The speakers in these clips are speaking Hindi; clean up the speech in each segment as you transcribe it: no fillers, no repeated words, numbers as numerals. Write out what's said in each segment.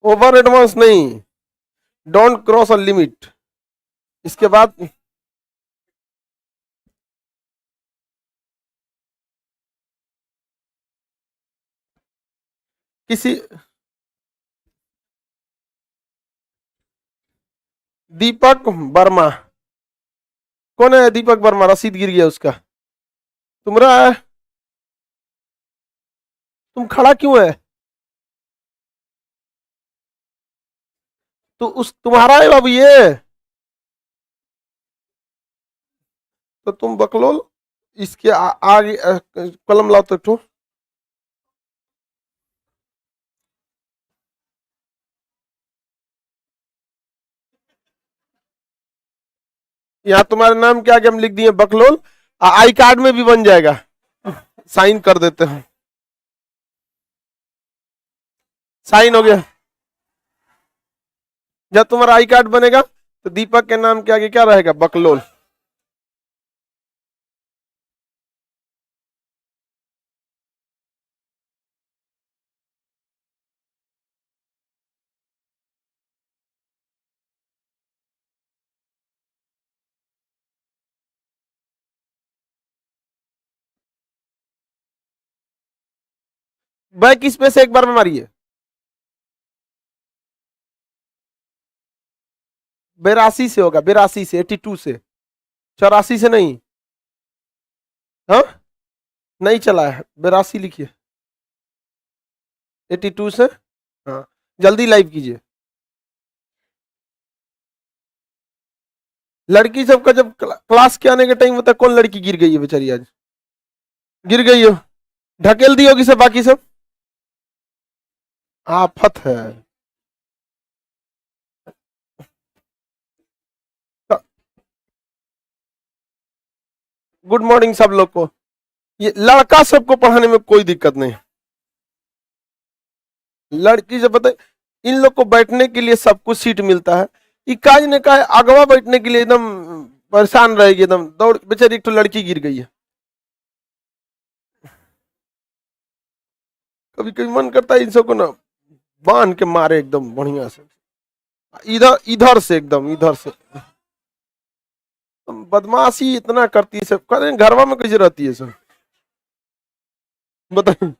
ओवर एडवांस नहीं, डोंट क्रॉस अ लिमिट। इसके बाद किसी दीपक वर्मा। कौन है दीपक वर्मा? रसीद गिर गया उसका। तुम्हारा है? तुम खड़ा क्यों है? तो उस तुम्हारा है बाबू ये? तो तुम बकलोल। इसके आगे कलम लाओ तो। यहाँ तुम्हारा नाम क्या आगे हम लिख दिए बकलोल। आई कार्ड में भी बन जाएगा, साइन कर देते हैं। साइन हो गया। जब तुम्हारा आई कार्ड बनेगा तो दीपक के नाम के आगे क्या रहेगा? बकलोल। बैक स्पेस एक बार में मारिए। 82 से होगा, 82 से, 82 से, 84 से नहीं। हाँ नहीं चला है, 82 लिखिए। 82 से। हाँ जल्दी लाइव कीजिए। लड़की सबका जब क्लास के आने का टाइम होता है, कौन लड़की गिर गई है बेचारी? आज गिर गई हो, ढकेल दी होगी सब, बाकी सब आफत है। गुड मॉर्निंग सब लोग को। ये लड़का सबको पढ़ाने में कोई दिक्कत नहीं, लड़की से पता है, इन लोग को बैठने के लिए सब कुछ सीट मिलता है। इकाज ने कहा अगवा बैठने के लिए एकदम परेशान रहेगी, एकदम दौड़। बेचारी एक तो लड़की गिर गई है। कभी कभी मन करता है इन सबको ना बांध के मारे एकदम बढ़िया से, इधर इधर से, एकदम इधर से। बदमाशी इतना करती है सब, करें घरवा में कैसे रहती है सब बताइए।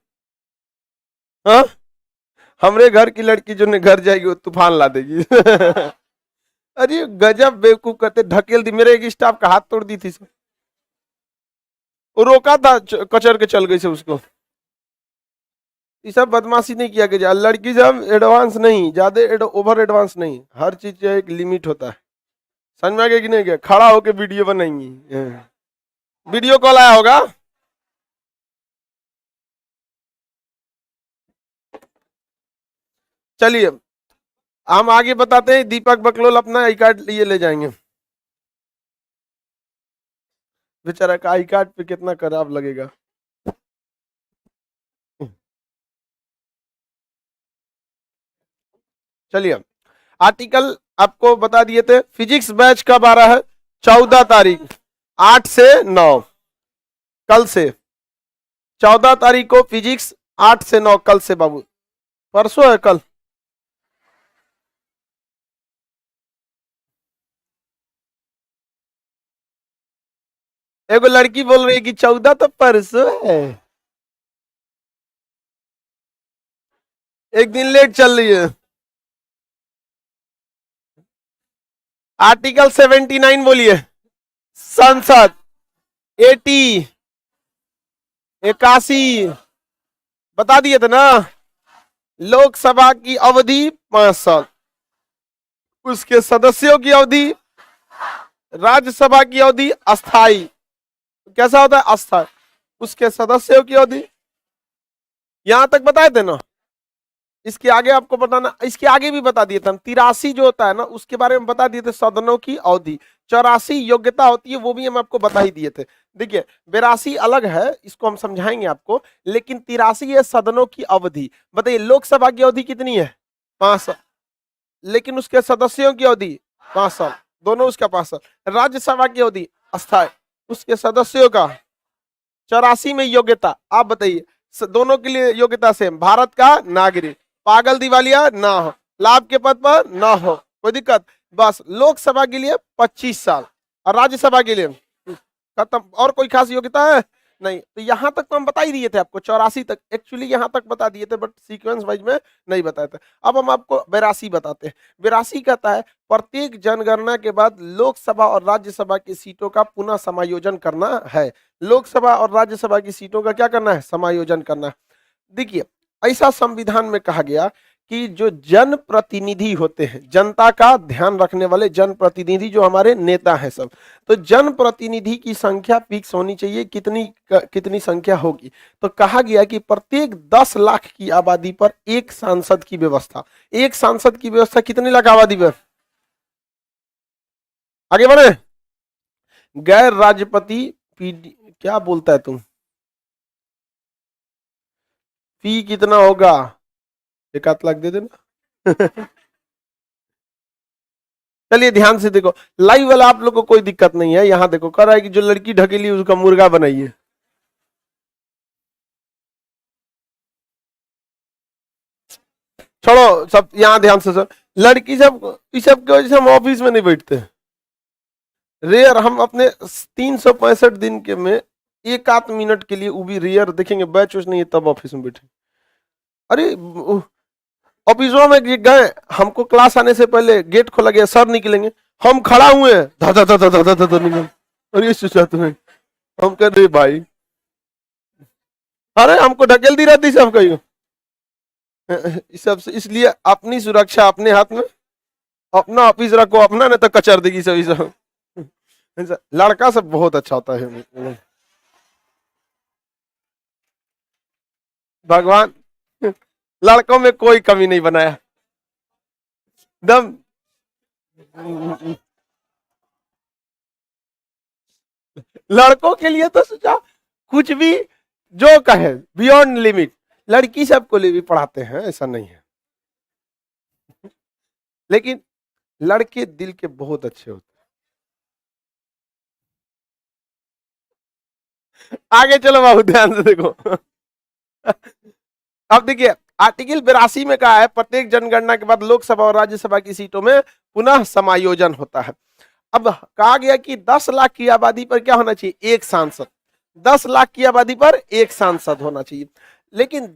हाँ हमरे घर की लड़की जो ने घर जाएगी वो तूफान ला देगी। अरे गजब बेवकूफ करते, ढकेल दी। मेरे एक स्टाफ का हाथ तोड़ दी थी सब, वो रोका था, कचर के चल गई से उसको। ये सब बदमाशी नहीं किया गया। लड़की जब एडवांस नहीं, ज्यादा ओवर एडवांस नहीं, हर चीज का एक लिमिट होता है। समझ में आ गया कि नहीं? गया खड़ा होके वीडियो बनाएंगी, वीडियो कॉल आया होगा। चलिए हम आगे बताते हैं। दीपक बकलोल अपना आई कार्ड लिए ले जाएंगे। बेचारा का आई कार्ड पे कितना खराब लगेगा। चलिए आर्टिकल आपको बता दिए थे। फिजिक्स बैच कब आ रहा है? 14 तारीख, 8 से 9, कल से। 14 तारीख को फिजिक्स, 8 से 9, कल से बाबू। परसों है कल। एगो लड़की बोल रही है कि 14 तो परसों है, एक दिन लेट चल रही है। आर्टिकल 79 बोलिए। संसद 80, 81 बता दिए थे ना। लोकसभा की अवधि 5 साल, उसके सदस्यों की अवधि, राज्यसभा की अवधि अस्थाई। कैसा होता है? अस्थाई। उसके सदस्यों की अवधि, यहां तक बताए थे ना। इसके आगे आपको बताना, इसके आगे भी बता दिए थे हम। 83 जो होता है ना, उसके बारे में बता दिए थे, सदनों की अवधि। 84 योग्यता होती है, वो भी हम आपको बता ही दिए थे। देखिए 82 अलग है, इसको हम समझाएंगे आपको, लेकिन 83 है सदनों की अवधि। बताइए लोकसभा की अवधि कितनी है? 5 साल, लेकिन उसके सदस्यों की अवधि 5 साल, दोनों उसका 5 साल। राज्यसभा की अवधि अस्थायी, उसके सदस्यों का। 84 में योग्यता, आप बताइए दोनों के लिए योग्यता सेम। भारत का नागरिक, पागल दिवालिया ना हो, लाभ के पद पर ना हो, कोई दिक्कत। बस लोकसभा के लिए 25 साल और राज्यसभा के लिए खत्म। और कोई खास योग्यता है नहीं। तो यहां तक तो हम बता ही दिए थे आपको, 84 तक एक्चुअली यहां तक बता दिए थे, बट सीक्वेंस वाइज में नहीं बताए थे। अब हम आपको 82 बताते हैं। 82 कहता है प्रत्येक जनगणना के बाद लोकसभा और राज्यसभा की सीटों का पुनः समायोजन करना है। लोकसभा और राज्यसभा की सीटों का क्या करना है, समायोजन करना है। देखिए ऐसा संविधान में कहा गया कि जो जनप्रतिनिधि होते हैं, जनता का ध्यान रखने वाले जनप्रतिनिधि जो हमारे नेता हैं सब, तो जनप्रतिनिधि की संख्या फिक्स होनी चाहिए। कितनी संख्या होगी, तो कहा गया कि प्रत्येक 10 लाख की आबादी पर एक सांसद की व्यवस्था। एक सांसद की व्यवस्था कितने लाख आबादी पर, आगे बढ़े। गैर राष्ट्रपति पीडी क्या बोलता है तुम, फी कितना होगा, 1 लाख दे देना। चलिए ध्यान से देखो, लाइव वाला आप लोग को कोई दिक्कत नहीं है। यहां देखो कर रहा है कि जो लड़की ढकेली उसका मुर्गा बनाइए। छोड़ो सब, यहां ध्यान से सर। लड़की सब इस सब की वजह से हम ऑफिस में नहीं बैठते। रेयर हम अपने 365 दिन के में एक आध मिनट के लिए वो भी रेयर देखेंगे, बैच वैच नहीं है तब ऑफिस में बैठे। अरे ऑफिसों में गए, हमको क्लास आने से पहले गेट खोला गया, सर निकलेंगे, हम खड़ा हुए हैं, धा धा धा धा धा धा धा निकल। और ये सोचा तुम्हें, हम कह रहे भाई, अरे हमको ढकेल दी रहती सब कहीं। सबसे इसलिए अपनी सुरक्षा अपने हाथ में, अपना ऑफिस रखो अपना, नहीं तो कचर देगी सभी सब। लड़का सब बहुत अच्छा होता है, भगवान लड़कों में कोई कमी नहीं बनाया दम। लड़कों के लिए तो सोचा कुछ भी जो कहे बियॉन्ड लिमिट। लड़की सबको लिए भी पढ़ाते हैं, ऐसा नहीं है, लेकिन लड़के दिल के बहुत अच्छे होते हैं। आगे चलो बाबू ध्यान से देखो। अब देखिए आर्टिकल 82 में कहा है प्रत्येक जनगणना के बाद लोकसभा और राज्यसभा की सीटों में पुनः समायोजन होता है। अब कहा गया कि 10 लाख की आबादी पर क्या होना चाहिए, एक सांसद। 10 लाख की आबादी पर एक सांसद होना चाहिए। लेकिन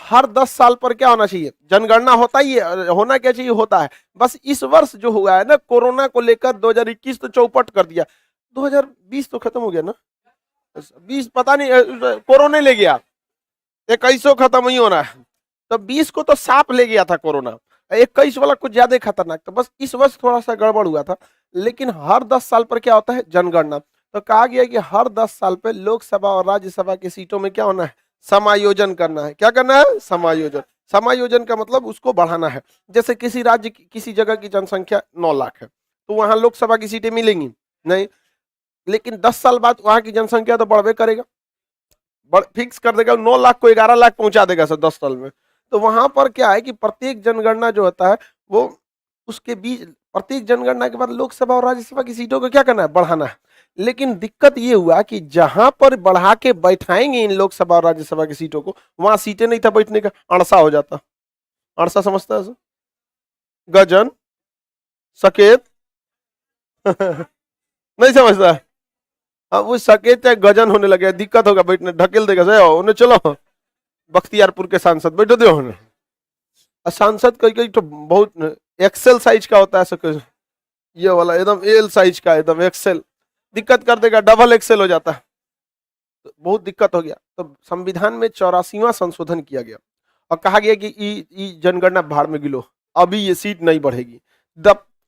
हर 10 साल पर क्या होना चाहिए, जनगणना होता ही है, होना क्या चाहिए, होता है। बस इस वर्ष जो हुआ है ना कोरोना को लेकर 2021 तो चौपट कर दिया, 2020 तो खत्म हो गया ना, 20 पता नहीं कोरोना ले गया, 21 खत्म ही होना है, तो 20 को तो सांप ले गया था कोरोना, 21 वाला कुछ ज्यादा खतरनाक था। बस इस वर्ष थोड़ा सा गड़बड़ हुआ था। लेकिन हर 10 साल पर क्या होता है, जनगणना। तो कहा गया कि हर 10 साल पर लोकसभा और राज्यसभा की सीटों में क्या होना है, समायोजन करना है। क्या करना है, समायोजन। समायोजन का मतलब उसको बढ़ाना है। जैसे किसी राज्य किसी जगह की जनसंख्या 9 लाख है, तो वहां लोकसभा की सीटें मिलेंगी नहीं, लेकिन 10 साल बाद वहां की जनसंख्या तो बढ़वे करेगा, फिक्स कर देगा, 9 लाख को 11 लाख पहुंचा देगा सर 10 साल में। तो वहां पर क्या है कि प्रत्येक जनगणना जो होता है वो उसके बीच, प्रत्येक जनगणना के बाद लोकसभा और राज्यसभा की सीटों को क्या करना है, बढ़ाना है। लेकिन दिक्कत ये हुआ कि जहां पर बढ़ा के बैठाएंगे इन लोकसभा और राज्यसभा की सीटों को, वहां सीटें नहीं था बैठने का, अड़सा हो जाता। अड़सा समझता है, गजन सकेत। नहीं समझता, अब वो सकेत चाहे गजन होने लगे, दिक्कत होगा बैठने, ढकेल देगा सही, उन्हें चलो बख्तियारपुर के सांसद बैठो दे। सांसद कई कई तो बहुत एक्सेल साइज का होता है सर, ये वाला एकदम एल साइज का, एकदम एक्सेल, दिक्कत कर देगा, डबल एक्सेल हो जाता है, तो बहुत दिक्कत हो गया। तो संविधान में 84वां संशोधन किया गया और कहा गया कि जनगणना भाड़ में गिलो, अभी ये सीट नहीं बढ़ेगी,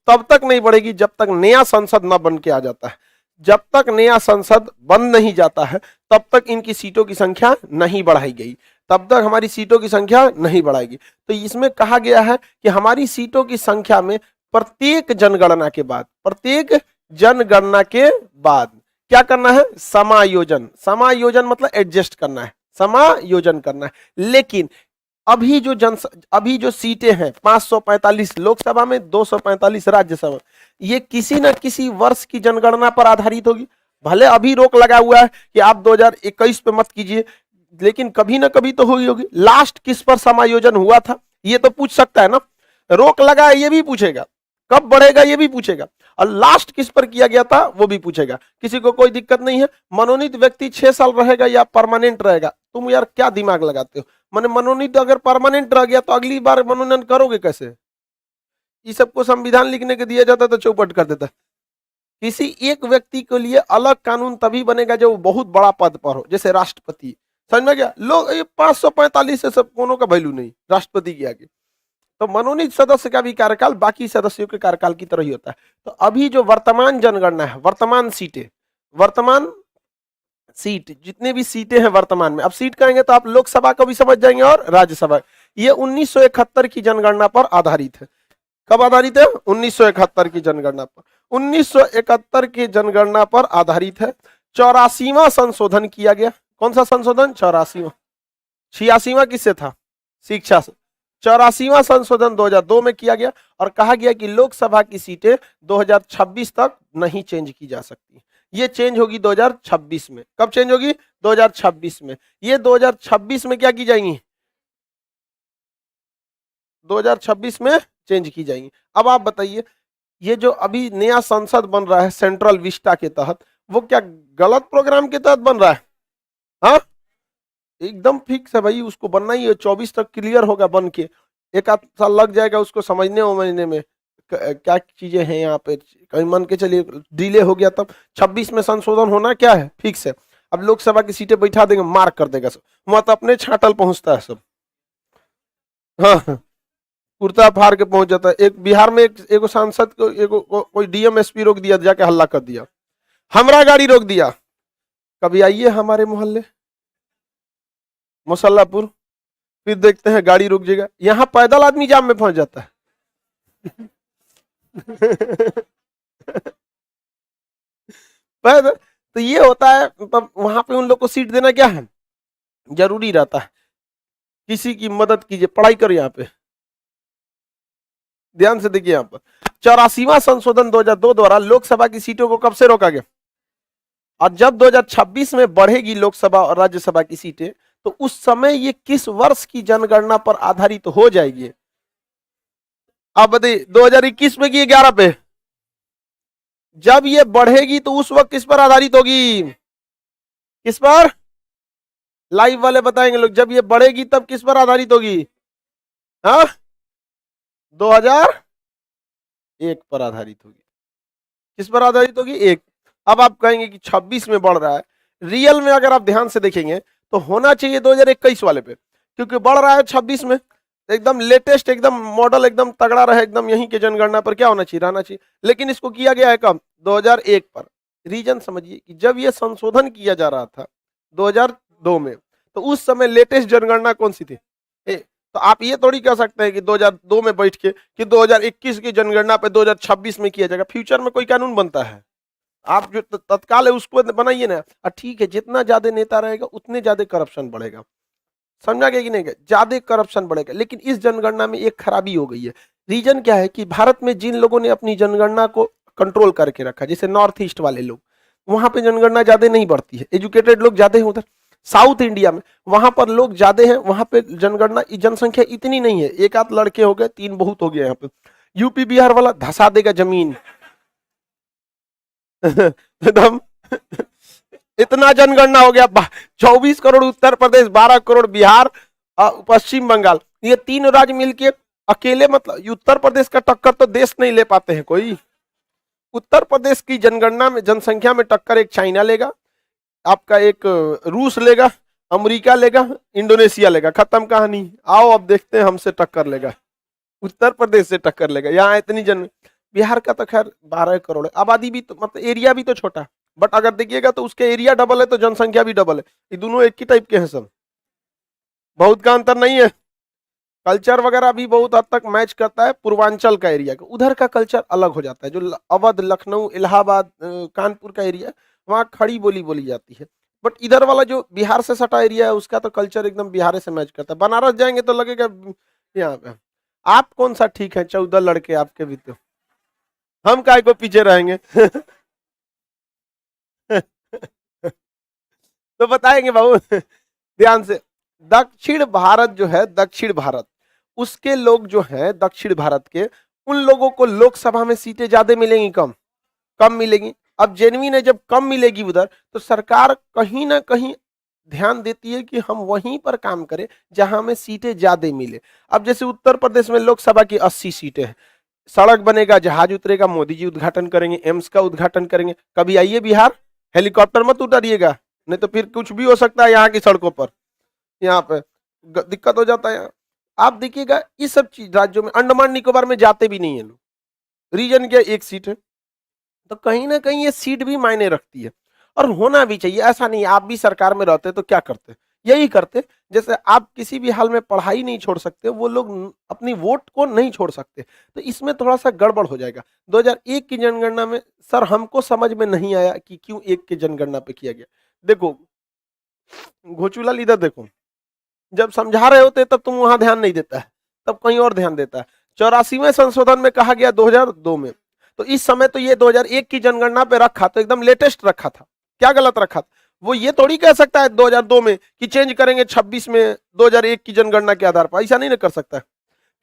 तब तक नहीं बढ़ेगी जब तक नया संसद न बन के आ जाता है। जब तक नया संसद बन नहीं जाता है तब तक इनकी सीटों की संख्या नहीं बढ़ाई गई, तब तक हमारी सीटों की संख्या नहीं बढ़ाएगी। तो इसमें कहा गया है कि हमारी सीटों की संख्या में प्रत्येक जनगणना के बाद, प्रत्येक जनगणना के बाद क्या करना है, समायोजन। समायोजन मतलब एडजस्ट करना है, समायोजन करना है। लेकिन अभी जो सीटें हैं 545 लोकसभा में, 245 राज्यसभा, ये किसी न किसी वर्ष की जनगणना पर आधारित होगी। भले अभी रोक लगा हुआ है कि आप 2021 पे मत कीजिए, लेकिन कभी ना कभी तो हुई होगी। लास्ट किस पर समायोजन हुआ था ये तो पूछ सकता है ना। रोक लगा है ये भी पूछेगा, कब बढ़ेगा ये भी पूछेगा, और लास्ट किस पर किया गया था वो भी पूछेगा। किसी को कोई दिक्कत नहीं है। मनोनीत व्यक्ति 6 साल रहेगा या परमानेंट रहेगा? तुम यार क्या दिमाग लगाते हो? मैंने मनोनीत अगर परमानेंट रह गया तो अगली बार मनोनयन करोगे कैसे? ये सबको संविधान लिखने के दिया जाता तो चौपट कर देता। किसी एक व्यक्ति के लिए अलग कानून तभी बनेगा जब वो बहुत बड़ा पद पर हो, जैसे राष्ट्रपति। समझ में गया? लोग ये 545 से सब कोनो का वैल्यू नहीं राष्ट्रपति के आगे। तो मनोनीत सदस्य का भी कार्यकाल बाकी सदस्यों के कार्यकाल की तरह ही होता है। तो अभी जो वर्तमान जनगणना है, वर्तमान सीटें, वर्तमान सीट जितने भी सीटें हैं वर्तमान में, अब सीट कहेंगे तो आप लोकसभा को भी समझ जाएंगे और राज्यसभा। ये 1971 की जनगणना पर आधारित है। कब आधारित है? 1971 की जनगणना पर। 1971 की जनगणना पर आधारित है। 84वां संशोधन किया गया। कौन सा संशोधन? 84वां। 86वां किससे था? शिक्षा से। 84वां संशोधन 2002 में किया गया और कहा गया कि लोकसभा की सीटें 2026 तक नहीं चेंज की जा सकती। ये चेंज होगी 2026 में। कब चेंज होगी? 2026 में। ये 2026 में क्या की जाएंगी? 2026 में चेंज की जाएंगी। अब आप बताइए, ये जो अभी नया संसद बन रहा है सेंट्रल विस्टा के तहत, वो क्या गलत प्रोग्राम के तहत बन रहा है? हाँ, एकदम फिक्स है भाई, उसको बनना ही है। 24 तक क्लियर होगा बन के। एक आध साल लग जाएगा उसको समझने उमझने में क्या चीजें हैं यहाँ पे। कहीं मान के चलिए डिले हो गया तब 26 में संशोधन होना क्या है, फिक्स है। अब लोकसभा की सीटें बैठा देंगे, मार्क कर देगा सब, मत अपने छाटल पहुंचता है सब। हाँ, कुर्ता फाड़ के पहुंच जाता है। एक बिहार में एक सांसद को कोई डीएम एसपी रोक दिया, जाके हल्ला कर दिया, हमरा गाड़ी रोक दिया। कभी आइए हमारे मोहल्ले मुसल्लापुर, फिर देखते हैं गाड़ी रुक जाएगा। यहाँ पैदल आदमी जाम में फंस जाता है। पैदल। तो ये होता है, मतलब वहां पे उन लोग को सीट देना क्या है, जरूरी रहता है। किसी की मदद कीजिए, पढ़ाई करो यहाँ पे, ध्यान से देखिए यहाँ पर। 84वां संशोधन 2002 द्वारा लोकसभा की सीटों को कब से रोका गया? और जब 2026 में बढ़ेगी लोकसभा और राज्यसभा की सीटें, तो उस समय ये किस वर्ष की जनगणना पर आधारित हो जाएगी? अब बताइए, 2021 में की 11 पे। जब ये बढ़ेगी तो उस वक्त किस पर आधारित होगी? किस पर? लाइव वाले बताएंगे लोग। जब ये बढ़ेगी तब किस पर आधारित होगी? हाँ, 2001 पर आधारित होगी। किस पर आधारित होगी? एक। अब आप कहेंगे कि 26 में बढ़ रहा है। रियल में अगर आप ध्यान से देखेंगे तो होना चाहिए 2021 वाले पे, क्योंकि बढ़ रहा है 26 में। एकदम लेटेस्ट, एकदम मॉडल, एकदम तगड़ा रहे, एकदम यहीं के जनगणना पर क्या होना चाहिए? रहना चाहिए। लेकिन इसको किया गया है कब? 2001 पर। रीजन समझिए कि जब ये संशोधन किया जा रहा था 2002 में, तो उस समय लेटेस्ट जनगणना कौन सी थी? तो आप ये थोड़ी कह सकते हैं कि 2002 में बैठ के कि 2021 की जनगणना पे 2026 में किया जाएगा। फ्यूचर में कोई कानून बनता है? आप जो तत्काल है उसको बनाइए ना। ठीक है, जितना ज्यादा नेता रहेगा उतने ज्यादा करप्शन बढ़ेगा। समझा गया कि नहीं? ज्यादा करप्शन बढ़ेगा। लेकिन इस जनगणना में एक खराबी हो गई है। रीजन क्या है कि भारत में जिन लोगों ने अपनी जनगणना को कंट्रोल करके रखा, जैसे नॉर्थ ईस्ट वाले लोग, वहां पे जनगणना ज्यादा नहीं बढ़ती है। एजुकेटेड लोग ज्यादा है उधर। साउथ इंडिया में वहां पर लोग ज्यादा हैं, वहां पे जनगणना जनसंख्या इतनी नहीं है। एक आध लड़के हो गए, 3 बहुत हो गया यहाँ पे। यूपी बिहार वाला धसा देगा जमीन। एकदम इतना जनगणना हो गया। 24 करोड़ उत्तर प्रदेश, 12 करोड़ बिहार, पश्चिम बंगाल, ये 3 राज्य मिलके अकेले, मतलब उत्तर प्रदेश का टक्कर तो देश नहीं ले पाते हैं कोई। उत्तर प्रदेश की जनगणना में, जनसंख्या में टक्कर एक चाइना लेगा, आपका एक रूस लेगा, अमेरिका लेगा, इंडोनेशिया लेगा। खत्म कहानी। आओ अब देखते हैं हमसे टक्कर लेगा, उत्तर प्रदेश से टक्कर लेगा। यहाँ इतनी बिहार का तो खैर 12 करोड़ है, आबादी भी तो, मतलब एरिया भी तो छोटा, बट अगर देखिएगा तो उसके एरिया डबल है तो जनसंख्या भी डबल है। ये दोनों एक ही टाइप के हैं सब, बहुत का अंतर नहीं है। कल्चर वगैरह भी बहुत हद तक मैच करता है। पूर्वांचल का एरिया का, उधर का कल्चर अलग हो जाता है। जो अवध, लखनऊ, इलाहाबाद, कानपुर का एरिया, वहाँ खड़ी बोली बोली जाती है। बट इधर वाला जो बिहार से सटा एरिया है, उसका तो कल्चर एकदम बिहार से मैच करता है। बनारस जाएंगे तो लगेगा यहाँ पे। आप कौन सा ठीक है? 14 लड़के आपके भी, तो हम काय को पीछे रहेंगे। तो बताएंगे बाबू ध्यान से। दक्षिण भारत जो है, दक्षिण भारत, उसके लोग जो हैं दक्षिण भारत के, उन लोगों को लोकसभा में सीटें ज्यादा मिलेंगी, कम कम मिलेगी। अब जेनविन है, जब कम मिलेगी उधर, तो सरकार कहीं ना कहीं ध्यान देती है कि हम वहीं पर काम करें जहां हमें सीटें ज्यादा मिले। अब जैसे उत्तर प्रदेश में लोकसभा की 80 सीटें हैं, सड़क बनेगा, जहाज उतरेगा, मोदी जी उद्घाटन करेंगे, एम्स का उद्घाटन करेंगे। कभी आइए बिहार, हेलीकॉप्टर मत उतारिएगा, नहीं तो फिर कुछ भी हो सकता है यहाँ की सड़कों पर, यहाँ पे दिक्कत हो जाता है यहाँ। आप देखिएगा इस सब चीज राज्यों में, अंडमान निकोबार में जाते भी नहीं है लोग, रीजन क्या, एक सीट है। तो कहीं ना कहीं ये सीट भी मायने रखती है, और होना भी चाहिए। ऐसा नहीं आप भी सरकार में रहते तो क्या करते, यही करते। जैसे आप किसी भी हाल में पढ़ाई नहीं छोड़ सकते, वो लोग अपनी वोट को नहीं छोड़ सकते। तो इसमें थोड़ा सा गड़बड़ हो जाएगा। 2001 की जनगणना में सर हमको समझ में नहीं आया कि क्यों एक की जनगणना पे किया गया। देखो घोचूलाल इधर देखो, जब समझा रहे होते तब तुम वहां ध्यान नहीं देता है, तब कहीं और ध्यान देता है। 84वें संशोधन में कहा गया 2002 में, तो इस समय तो ये 2001 की जनगणना पे रखा, तो एकदम लेटेस्ट रखा था। क्या गलत रखा था? वो ये थोड़ी कह सकता है 2002 में कि चेंज करेंगे 26 में 2001 की जनगणना के आधार पर, ऐसा नहीं ना कर सकता है।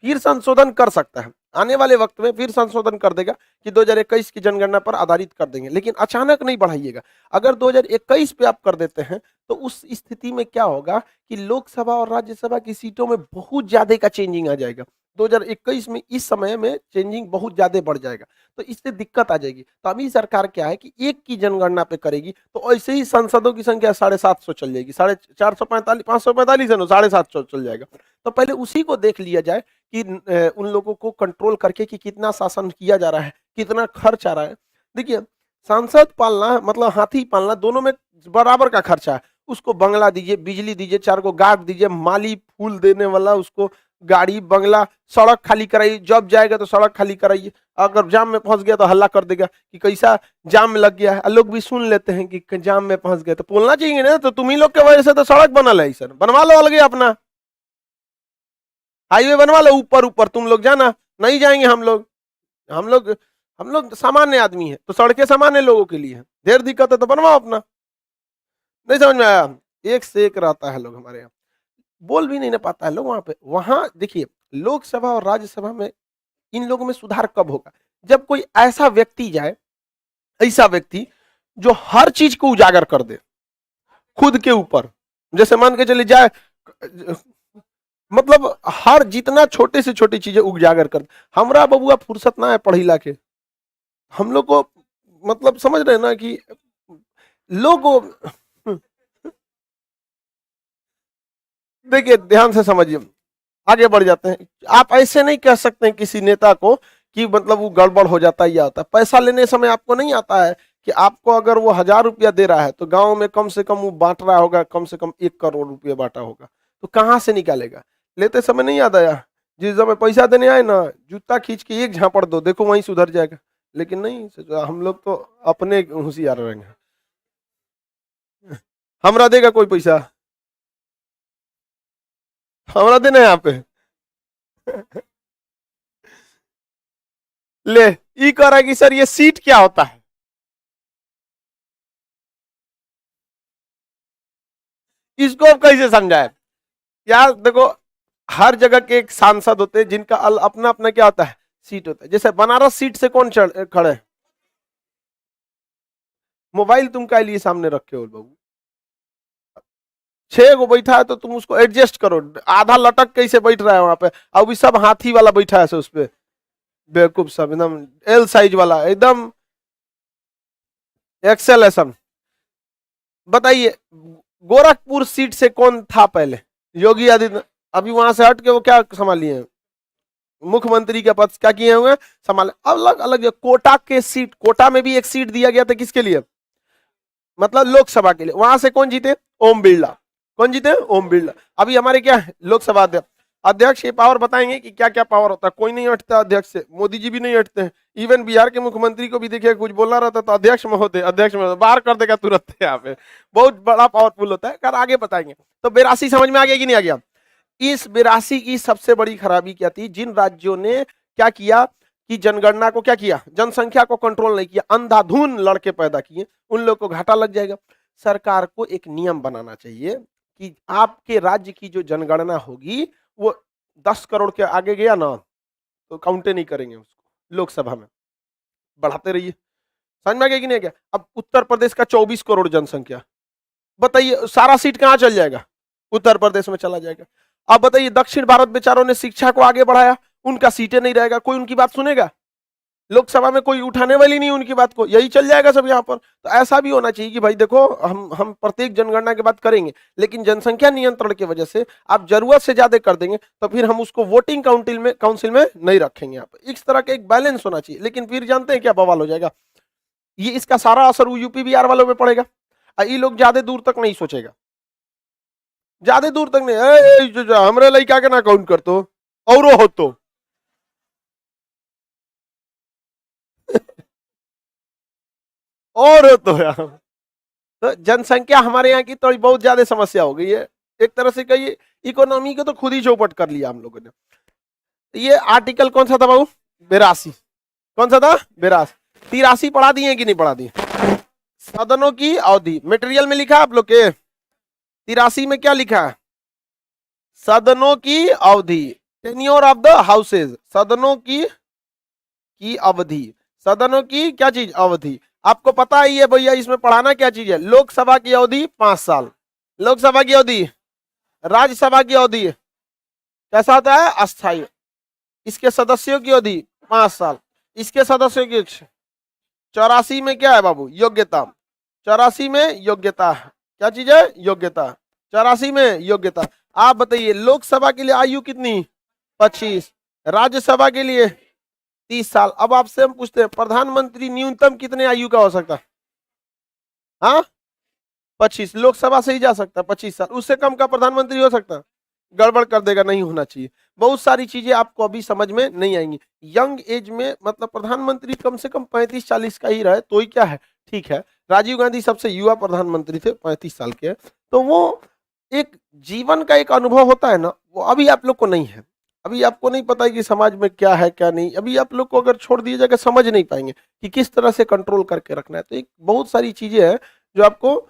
फिर संशोधन कर सकता है, आने वाले वक्त में फिर संशोधन कर देगा कि 2021 की जनगणना पर आधारित कर देंगे, लेकिन अचानक नहीं बढ़ाइएगा। अगर 2021 पे आप कर देते हैं तो उस स्थिति में क्या होगा कि लोकसभा और राज्यसभा की सीटों में बहुत ज्यादा का चेंजिंग आ जाएगा। 2021 में इस समय में चेंजिंग बहुत ज्यादा बढ़ जाएगा, तो इससे दिक्कत आ जाएगी। तो अभी सरकार क्या है कि एक की जनगणना पे करेगी, तो ऐसे ही सांसदों की संख्या 750 चल जाएगी, 445 545 है ना, 750 चल जाएगा। तो पहले उसी को देख लिया जाए कि उन लोगों को कंट्रोल करके कि कितना शासन किया जा रहा है, कितना खर्च आ रहा है। देखिए सांसद पालना मतलब हाथी पालना, दोनों में बराबर का खर्चा है। उसको बंगला दीजिए, बिजली दीजिए, 4 को गार्ड दीजिए, माली फूल देने वाला, उसको गाड़ी बंगला, सड़क खाली कराइए, जब जाएगा तो सड़क खाली कराइए। अगर जाम में फंस गया तो हल्ला कर देगा कि कैसा जाम में लग गया है। लोग भी सुन लेते हैं कि जाम में फंस गए, तो बोलना चाहिए ना, तो तुम ही लोग के वजह से तो सड़क बनल है, सर बनवा लो अलग अपना हाईवे बनवा लो, ऊपर ऊपर तुम लोग जाना, नहीं जाएंगे हम लोग। हम लोग हम लोग सामान्य आदमी है, तो सड़कें सामान्य लोगों के लिए है। ढेर दिक्कत है तो बनवाओ अपना। नहीं समझ में आया? एक से एक रहता है लोग हमारे यहाँ, बोल भी नहीं ना पाता है लोग वहां पे। वहां देखिए लोकसभा और राज्यसभा में इन लोगों में सुधार कब होगा, जब कोई ऐसा व्यक्ति जाए, ऐसा व्यक्ति जो हर चीज को उजागर कर दे खुद के ऊपर। जैसे मान के चले जाए, मतलब हर जितना छोटे से छोटी चीजें उजागर कर। हमरा बबुआ फुर्सत ना है पढ़ी ला के, हम लोग को मतलब समझ रहे हैं ना कि लोगों देखिए ध्यान से समझिए, आगे बढ़ जाते हैं। आप ऐसे नहीं कह सकते हैं किसी नेता को कि मतलब वो गड़बड़ हो जाता है या होता है। पैसा लेने समय आपको नहीं आता है कि आपको अगर वो 1000 रुपया दे रहा है तो गांव में कम से कम वो बांट रहा होगा, कम से कम 1 करोड़ रुपया बांटा होगा, तो कहाँ से निकालेगा? लेते समय नहीं याद आया? जिस समय पैसा देने आए ना, जूता खींच के एक झापड़ दो, देखो वहीं सुधर जाएगा। लेकिन नहीं, हम लोग तो अपने होशियार रहेंगे। हमरा देगा कोई पैसा? हमरा देना है यहाँ पे ले ई कह रहा है कि सर ये सीट क्या होता है। इसको अब कैसे समझाए यार? देखो हर जगह के एक सांसद होते हैं जिनका अपना अपना क्या होता है, सीट होता है। जैसे बनारस सीट से कौन खड़े? मोबाइल तुम क्या लिए सामने रखे हो बाबू? 6 गो बैठा है तो तुम उसको एडजस्ट करो। आधा लटक कैसे बैठ रहा है वहां पे, अब भी सब हाथी वाला बैठा है उस पे, बेवकूफ सब एकदम एल साइज वाला, एकदम एक्सेल है सब। बताइए गोरखपुर सीट से कौन था पहले? योगी आदित्यनाथ। अभी वहां से हट के वो क्या संभालिए हैं, मुख्यमंत्री के पद क्या किए हुए संभाले। अलग अलग कोटा के सीट, कोटा में भी एक सीट दिया गया था, किसके लिए? मतलब लोकसभा के लिए। वहां से कौन जीते? ओम बिरला। कौन जीते? ओम बिरला। अभी हमारे क्या है लोकसभा अध्यक्ष, अध्यक्ष ये पावर बताएंगे कि क्या क्या पावर होता है। कोई नहीं हटता अध्यक्ष से, मोदी जी भी नहीं हटते हैं। इवन बिहार के मुख्यमंत्री को भी देखिए कुछ बोलना रहता तो अध्यक्ष महोदय, अध्यक्ष महोदय बाहर कर देगा तुरंत यहाँ पे। बहुत बड़ा पावरफुल होता है। कर आगे बताएंगे। तो 82 समझ में आ गया कि नहीं आ गया? इस 82 की सबसे बड़ी खराबी क्या थी? जिन राज्यों ने क्या किया कि जनगणना को क्या किया, जनसंख्या को कंट्रोल नहीं किया, अंधाधुन लड़के पैदा किए, उन लोग को घाटा लग जाएगा। सरकार को एक नियम बनाना चाहिए कि आपके राज्य की जो जनगणना होगी वो 10 करोड़ के आगे गया ना तो काउंटे नहीं करेंगे उसको लोकसभा में, बढ़ाते रहिए। समझ में आ गया कि नहीं? क्या अब उत्तर प्रदेश का 24 करोड़ जनसंख्या, बताइए सारा सीट कहां चल जाएगा? उत्तर प्रदेश में चला जाएगा। अब बताइए दक्षिण भारत बेचारों ने शिक्षा को आगे बढ़ाया, उनका सीटें नहीं रहेगा, कोई उनकी बात सुनेगा? लोकसभा में कोई उठाने वाली नहीं उनकी बात को, यही चल जाएगा सब यहाँ पर। तो ऐसा भी होना चाहिए कि भाई देखो हम प्रत्येक जनगणना की बात करेंगे, लेकिन जनसंख्या नियंत्रण की वजह से आप जरूरत से ज्यादा कर देंगे तो फिर हम उसको वोटिंग काउंसिल में नहीं रखेंगे। यहाँ पर इस तरह का एक बैलेंस होना चाहिए। लेकिन फिर जानते हैं क्या बवाल हो जाएगा, ये इसका सारा असर यूपी बिहार वालों पे पड़ेगा। ये लोग ज्यादा दूर तक नहीं सोचेगा, ज्यादा दूर तक नहीं, जो हमरे लड़का के ना काउंट कर तो और हो तो और तो यार, तो जनसंख्या हमारे यहाँ की तो बहुत ज्यादा समस्या हो गई है। एक तरह से कहिए इकोनॉमी को तो खुद ही चौपट कर लिया हम लोगों ने। ये आर्टिकल कौन सा था बाबू? 82। कौन सा था? 82। 83 पढ़ा दिए कि नहीं पढ़ा दिए? सदनों की अवधि मटेरियल में लिखा आप लोग के 83 में क्या लिखा है? सदनों की अवधि, टेन्योर ऑफ द हाउसेज, सदनों की अवधि, सदनों की क्या चीज? अवधि। आपको पता ही है भैया इसमें पढ़ाना क्या चीज है? लोकसभा की अवधि 5 साल, लोकसभा की अवधि, राज्यसभा की अवधि कैसा होता है? अस्थायी। इसके सदस्यों की अवधि 5 साल, इसके सदस्यों की 84 में क्या है बाबू? योग्यता। 84 में योग्यता, क्या चीज है? योग्यता। 84 में योग्यता। आप बताइए लोकसभा के लिए आयु कितनी? 25। राज्यसभा के लिए 30 साल। अब आपसे हम पूछते हैं प्रधानमंत्री न्यूनतम कितने आयु का हो सकता है? हाँ 25। लोकसभा से ही जा सकता है 25 साल, उससे कम का प्रधानमंत्री हो सकता है? गड़बड़ कर देगा, नहीं होना चाहिए। बहुत सारी चीजें आपको अभी समझ में नहीं आएंगी। यंग एज में मतलब प्रधानमंत्री कम से कम 35-40 का ही रहे तो ही क्या है, ठीक है। राजीव गांधी सबसे युवा प्रधानमंत्री थे, 35 साल के, तो वो एक जीवन का एक अनुभव होता है ना, वो अभी आप लोग को नहीं है। अभी आपको नहीं पता है कि समाज में क्या है क्या नहीं। अभी आप लोग को अगर छोड़ दिया जाएगा समझ नहीं पाएंगे कि किस तरह से कंट्रोल करके रखना है। तो एक बहुत सारी चीजें हैं जो आपको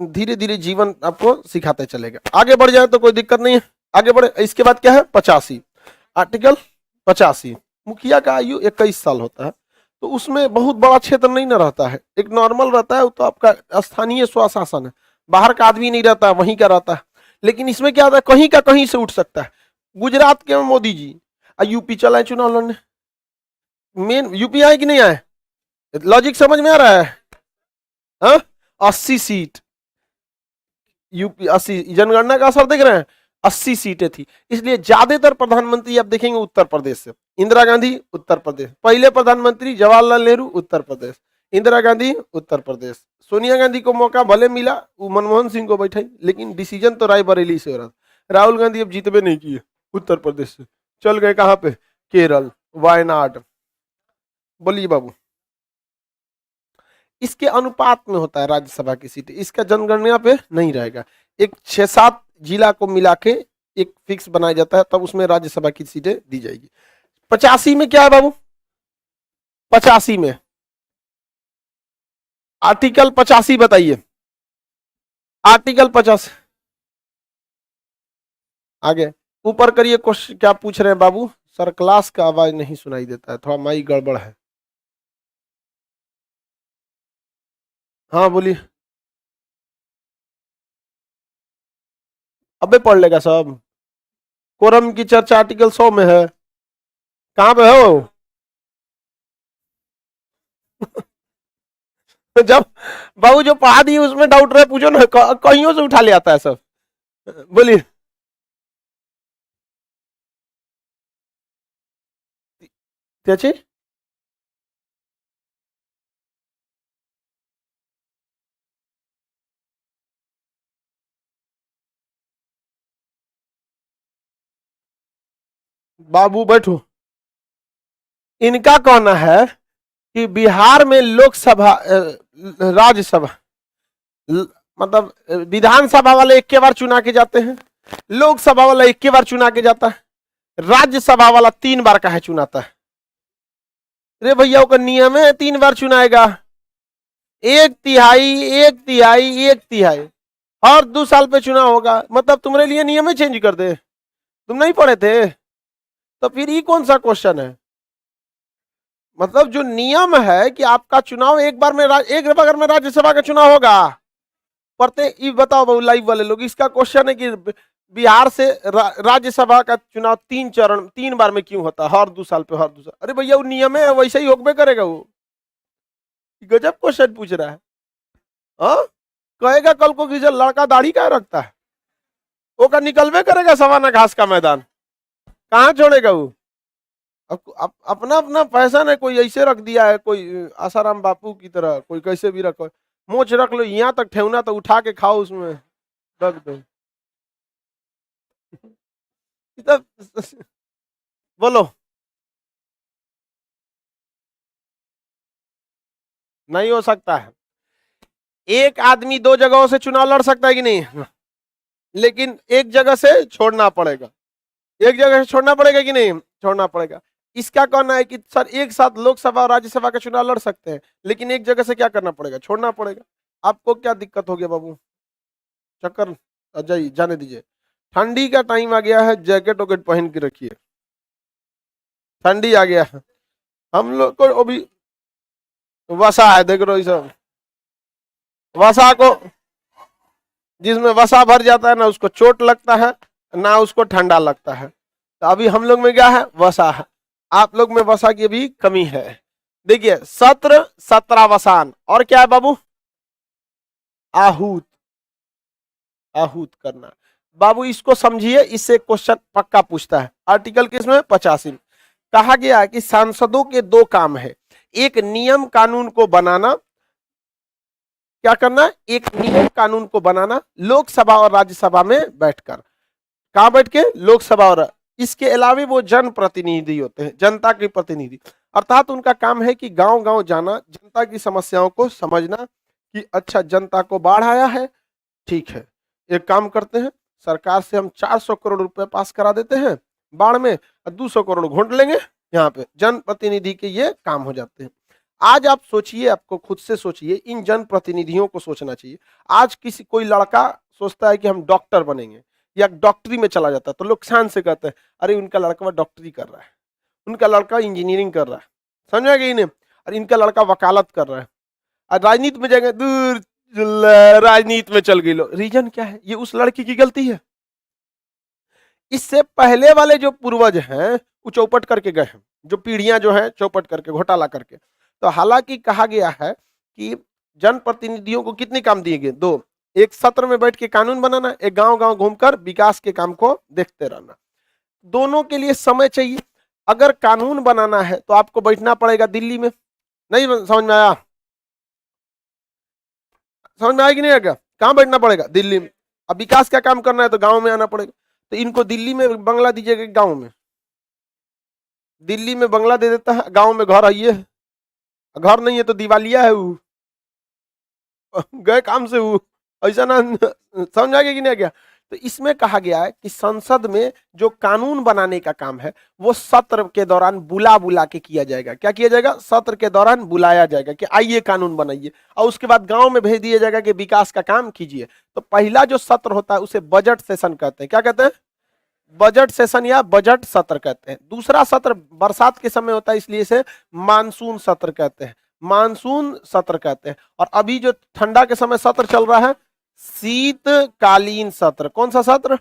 धीरे धीरे जीवन आपको सिखाते चलेगा। आगे बढ़ जाए तो कोई दिक्कत नहीं है, आगे बढ़े। इसके बाद क्या है? 85, आर्टिकल 85। मुखिया का आयु 21 साल होता है, तो उसमें बहुत बड़ा क्षेत्र नहीं ना रहता है, एक नॉर्मल रहता है। वो तो आपका स्थानीय स्वशासन है, बाहर का आदमी नहीं रहता, वहीं का रहता है। लेकिन इसमें क्या होता है, कहीं का कहीं से उठ सकता है। गुजरात के मोदी जी यूपी चलाए चुनाव लड़ने, मेन यूपी आए कि नहीं आए? लॉजिक समझ में आ रहा है? हाँ 80 सीट यूपी, 80 जनगणना का असर देख रहे हैं, 80 सीटें थी। इसलिए ज्यादातर प्रधानमंत्री आप देखेंगे उत्तर प्रदेश से। इंदिरा गांधी उत्तर प्रदेश, पहले प्रधानमंत्री जवाहरलाल नेहरू उत्तर प्रदेश, इंदिरा गांधी उत्तर प्रदेश। सोनिया गांधी को मौका भले मिला, वो मनमोहन सिंह को बैठाई, लेकिन डिसीजन तो रायबरेली से हो रहा था। राहुल गांधी अब जीतबे नहीं किए उत्तर प्रदेश से, चल गए कहां पे? केरल, वायनाड। बोलिए बाबू, इसके अनुपात में होता है राज्यसभा की सीटें, इसका जनगणना पे नहीं रहेगा। एक 6-7 जिला को मिला के एक फिक्स बनाया जाता है, तब उसमें राज्यसभा की सीटें दी जाएगी। 85 में क्या है बाबू? 85 में आर्टिकल 85 बताइए, आर्टिकल 50। आगे ऊपर करिए क्वेश्चन, क्या पूछ रहे हैं बाबू? सर क्लास का आवाज नहीं सुनाई देता है, थोड़ा माइक गड़बड़ है। हाँ बोलिए। अबे पढ़ लेगा सब। कोरम की चर्चा आर्टिकल 100 में है, कहां पे हो? जब बाबू जो पढ़ा दी उसमें डाउट रहे पूछो ना, कहीं से उठा ले आता है सब। बोलिए। क्या चीज? बाबू बैठो। इनका कहना है कि बिहार में लोकसभा राज्यसभा मतलब विधानसभा वाले 1 बार चुना के जाते हैं, लोकसभा वाला 1 बार चुना के जाता है, राज्यसभा वाला 3 बार का है चुनाता है। अरे भैया का नियम है 3 बार चुनाएगा, 1/3 1/3 1/3 और 2 साल पे चुनाव होगा। मतलब तुम्हारे लिए नियम है चेंज कर दे? तुम नहीं पढ़े थे? तो फिर ये कौन सा क्वेश्चन है? मतलब जो नियम है कि आपका चुनाव एक बार में एक बार में राज्यसभा का चुनाव होगा, पढ़ते ये बताओ बाबू लाइव वाले लोग, इसका क्वेश्चन है कि बिहार से राज्यसभा का चुनाव 3 बार में क्यों होता है, हर 2 साल पे, हर 2 साल। अरे भैया वो नियम है, वैसे ही होबे करेगा वो। गजब क्वेश्चन पूछ रहा है। हाँ, कहेगा कल को कि जो लड़का दाढ़ी क्या रखता है वो का निकलवे करेगा सवाना घास का मैदान, कहाँ छोड़ेगा वो? अपना अपना फैशन है, कोई ऐसे रख दिया है, कोई आसाराम बापू की तरह, कोई कैसे भी रखो, मोच रख लो यहाँ तक, ठेवना तो उठा के खाओ उसमें रख दो। बोलो, नहीं हो सकता है। एक आदमी 2 जगहों से चुनाव लड़ सकता है कि नहीं? लेकिन एक जगह से छोड़ना पड़ेगा, एक जगह से छोड़ना पड़ेगा कि नहीं? छोड़ना पड़ेगा। इसका कहना है कि सर एक साथ लोकसभा और राज्यसभा का चुनाव लड़ सकते हैं, लेकिन एक जगह से क्या करना पड़ेगा? छोड़ना पड़ेगा। आपको क्या दिक्कत हो गया बाबू? चक्कर अजय जाने दीजिए। ठंडी का टाइम आ गया है, जैकेट वैकेट पहन के रखिए, ठंडी आ गया है। हम लोग को अभी वसा है, देख रहे हो सब वसा को, जिसमें वसा भर जाता है ना उसको चोट लगता है, ना उसको ठंडा लगता है। तो अभी हम लोग में क्या है? वसा है। आप लोग में वसा की भी कमी है। देखिए सत्र, 17 और क्या है बाबू? आहूत, आहूत करना। बाबू इसको समझिए, इससे क्वेश्चन पक्का पूछता है। आर्टिकल किसमें? 85। कहा गया है कि सांसदों के 2 काम है, एक नियम कानून को बनाना, क्या करना? एक नियम कानून को बनाना लोकसभा और राज्यसभा में बैठकर। कहां बैठ के? लोकसभा और। इसके अलावा वो जनप्रतिनिधि होते हैं, जनता के प्रतिनिधि, अर्थात उनका काम है कि गांव गांव जाना, जनता की समस्याओं को समझना कि अच्छा जनता को बाढ़ आया है, ठीक है एक काम करते हैं, सरकार से हम 400 करोड़ रुपए पास करा देते हैं बाढ़ में, 200 करोड़ घोंट लेंगे यहाँ पे। जनप्रतिनिधि के ये काम हो जाते हैं। आज आप सोचिए, आपको खुद से सोचिए, इन जनप्रतिनिधियों को सोचना चाहिए। आज किसी कोई लड़का सोचता है कि हम डॉक्टर बनेंगे या डॉक्टरी में चला जाता है, तो लोग शान से कहते हैं अरे उनका लड़का डॉक्टरी कर रहा है, उनका लड़का इंजीनियरिंग कर रहा है, समझा कि नहीं? और इनका लड़का वकालत कर रहा है। और राजनीति में जाएंगे, दूर राजनीति में चल गई लो। रीजन क्या है? ये उस लड़की की गलती है। इससे पहले वाले जो पूर्वज हैं वो चौपट करके गए हैं, जो पीढ़ियां जो हैं चौपट करके, घोटाला करके। तो हालांकि कहा गया है कि जनप्रतिनिधियों को कितने काम दिए गए? 2, एक सत्र में बैठ के कानून बनाना, एक गांव गांव घूमकर विकास के काम को देखते रहना। दोनों के लिए समय चाहिए। अगर कानून बनाना है तो आपको बैठना पड़ेगा दिल्ली में, नहीं समझ में आया? समझ में आएगी नहीं आएगा? कहां बैठना पड़ेगा? दिल्ली में। अब विकास का काम करना है तो गांव में आना पड़ेगा। तो इनको दिल्ली में बंगला दीजिएगा, गांव में? दिल्ली में बंगला दे देता है, गांव में घर आइए, घर नहीं है तो दिवालिया है वो, गए काम से वो, ऐसा ना समझ आ गया कि नहीं आ गया? तो इसमें कहा गया है कि संसद में जो कानून बनाने का काम है वो सत्र के दौरान बुला बुला के किया जाएगा। क्या किया जाएगा? सत्र के दौरान बुलाया जाएगा कि आइए कानून बनाइए, और उसके बाद गांव में भेज दिया जाएगा कि विकास का काम कीजिए। तो पहला जो सत्र होता है उसे बजट सेशन कहते हैं। क्या कहते हैं? बजट सेशन या बजट सत्र कहते हैं। दूसरा सत्र बरसात के समय होता है, इसलिए इसे मानसून सत्र कहते हैं, मानसून सत्र कहते हैं। और अभी जो ठंडा के समय सत्र चल रहा है, शीतकालीन सत्र। कौन सा सत्र?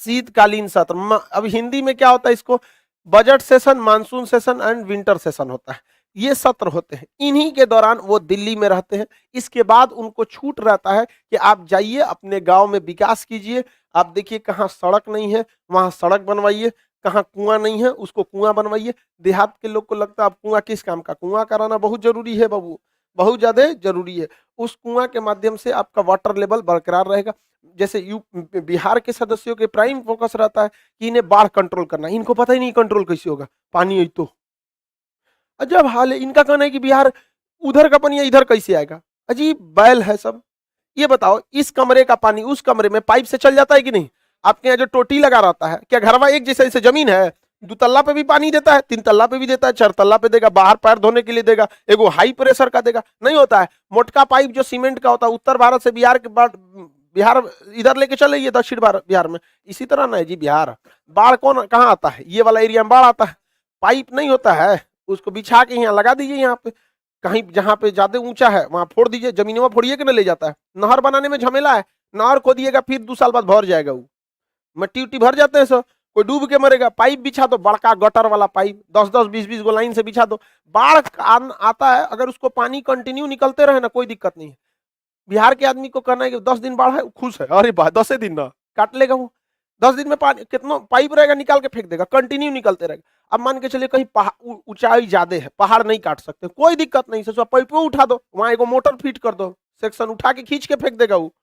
शीतकालीन सत्र। अब हिंदी में क्या होता है इसको? Budget session, monsoon session and winter session होता है। ये सत्र होते हैं, इन्हीं के दौरान वो दिल्ली में रहते हैं। इसके बाद उनको छूट रहता है कि आप जाइए अपने गांव में विकास कीजिए। आप देखिए कहाँ सड़क नहीं है वहां सड़क बनवाइए, कहाँ कुआं नहीं है उसको कुआं बनवाइए। देहात के लोग को लगता है अब कुआं किस काम का? कुआं कराना बहुत जरूरी है बाबू, बहुत ज्यादा जरूरी है। उस कुआं के माध्यम से आपका वाटर लेवल बरकरार रहेगा। जैसे बिहार के सदस्यों के प्राइम फोकस रहता है कि इन्हें बाढ़ कंट्रोल करना, इनको पता ही नहीं कंट्रोल कैसे होगा, पानी है तो। अजब हाल है, इनका कहना है कि बिहार उधर का पानी इधर कैसे आएगा? अजीब बैल है सब। ये बताओ, इस कमरे का पानी उस कमरे में पाइप से चल जाता है कि नहीं? आपके यहाँ जो टोटी लगा रहता है, क्या घरवा एक जैसे जमीन है? 2 तल्ला पे भी पानी देता है, 3 तल्ला पे भी देता है, 4 तल्ला पे देगा, बाहर पैर धोने के लिए देगा, एगो हाई प्रेशर का देगा? नहीं होता है। मोटका पाइप जो सीमेंट का होता है, उत्तर भारत से बिहार के बिहार इधर लेके चले, ये दक्षिण बिहार में इसी तरह ना है जी। बिहार बाढ़ कौन कहाँ आता है, ये वाला एरिया में बाढ़ आता है, पाइप नहीं होता है, उसको बिछा के यहाँ लगा दीजिए, यहाँ पे कहीं जहाँ पे ज्यादा ऊंचा है वहां फोड़ दीजिए, जमीनों में फोड़िए कि नहीं ले जाता है। नहर बनाने में झमेला है, नहर खोदिएगा फिर 2 साल बाद भर जाएगा, वो मिट्टी उट्टी भर जाते हैं सब, कोई डूब के मरेगा। पाइप बिछा दो, बड़का गटर वाला पाइप 10-10 20-20 गो लाइन से बिछा दो, बाढ़ आता है अगर उसको पानी कंटिन्यू निकलते रहे ना कोई दिक्कत नहीं है। बिहार के आदमी को कहना है कि 10 दिन बाढ़ है, खुश है, अरे भाई 10 दिन ना काट लेगा वो, 10 दिन में पानी कितना पाइप रहेगा निकाल के फेंक देगा, कंटिन्यू निकलते रहेगा। अब मान के चलिए कहीं ऊंचाई ज्यादा है, पहाड़ नहीं काट सकते, कोई दिक्कत नहीं, सोचो पाइप उठा दो, वहां एगो मोटर फिट कर दो, सेक्शन उठा के खींच के फेंक देगा वो।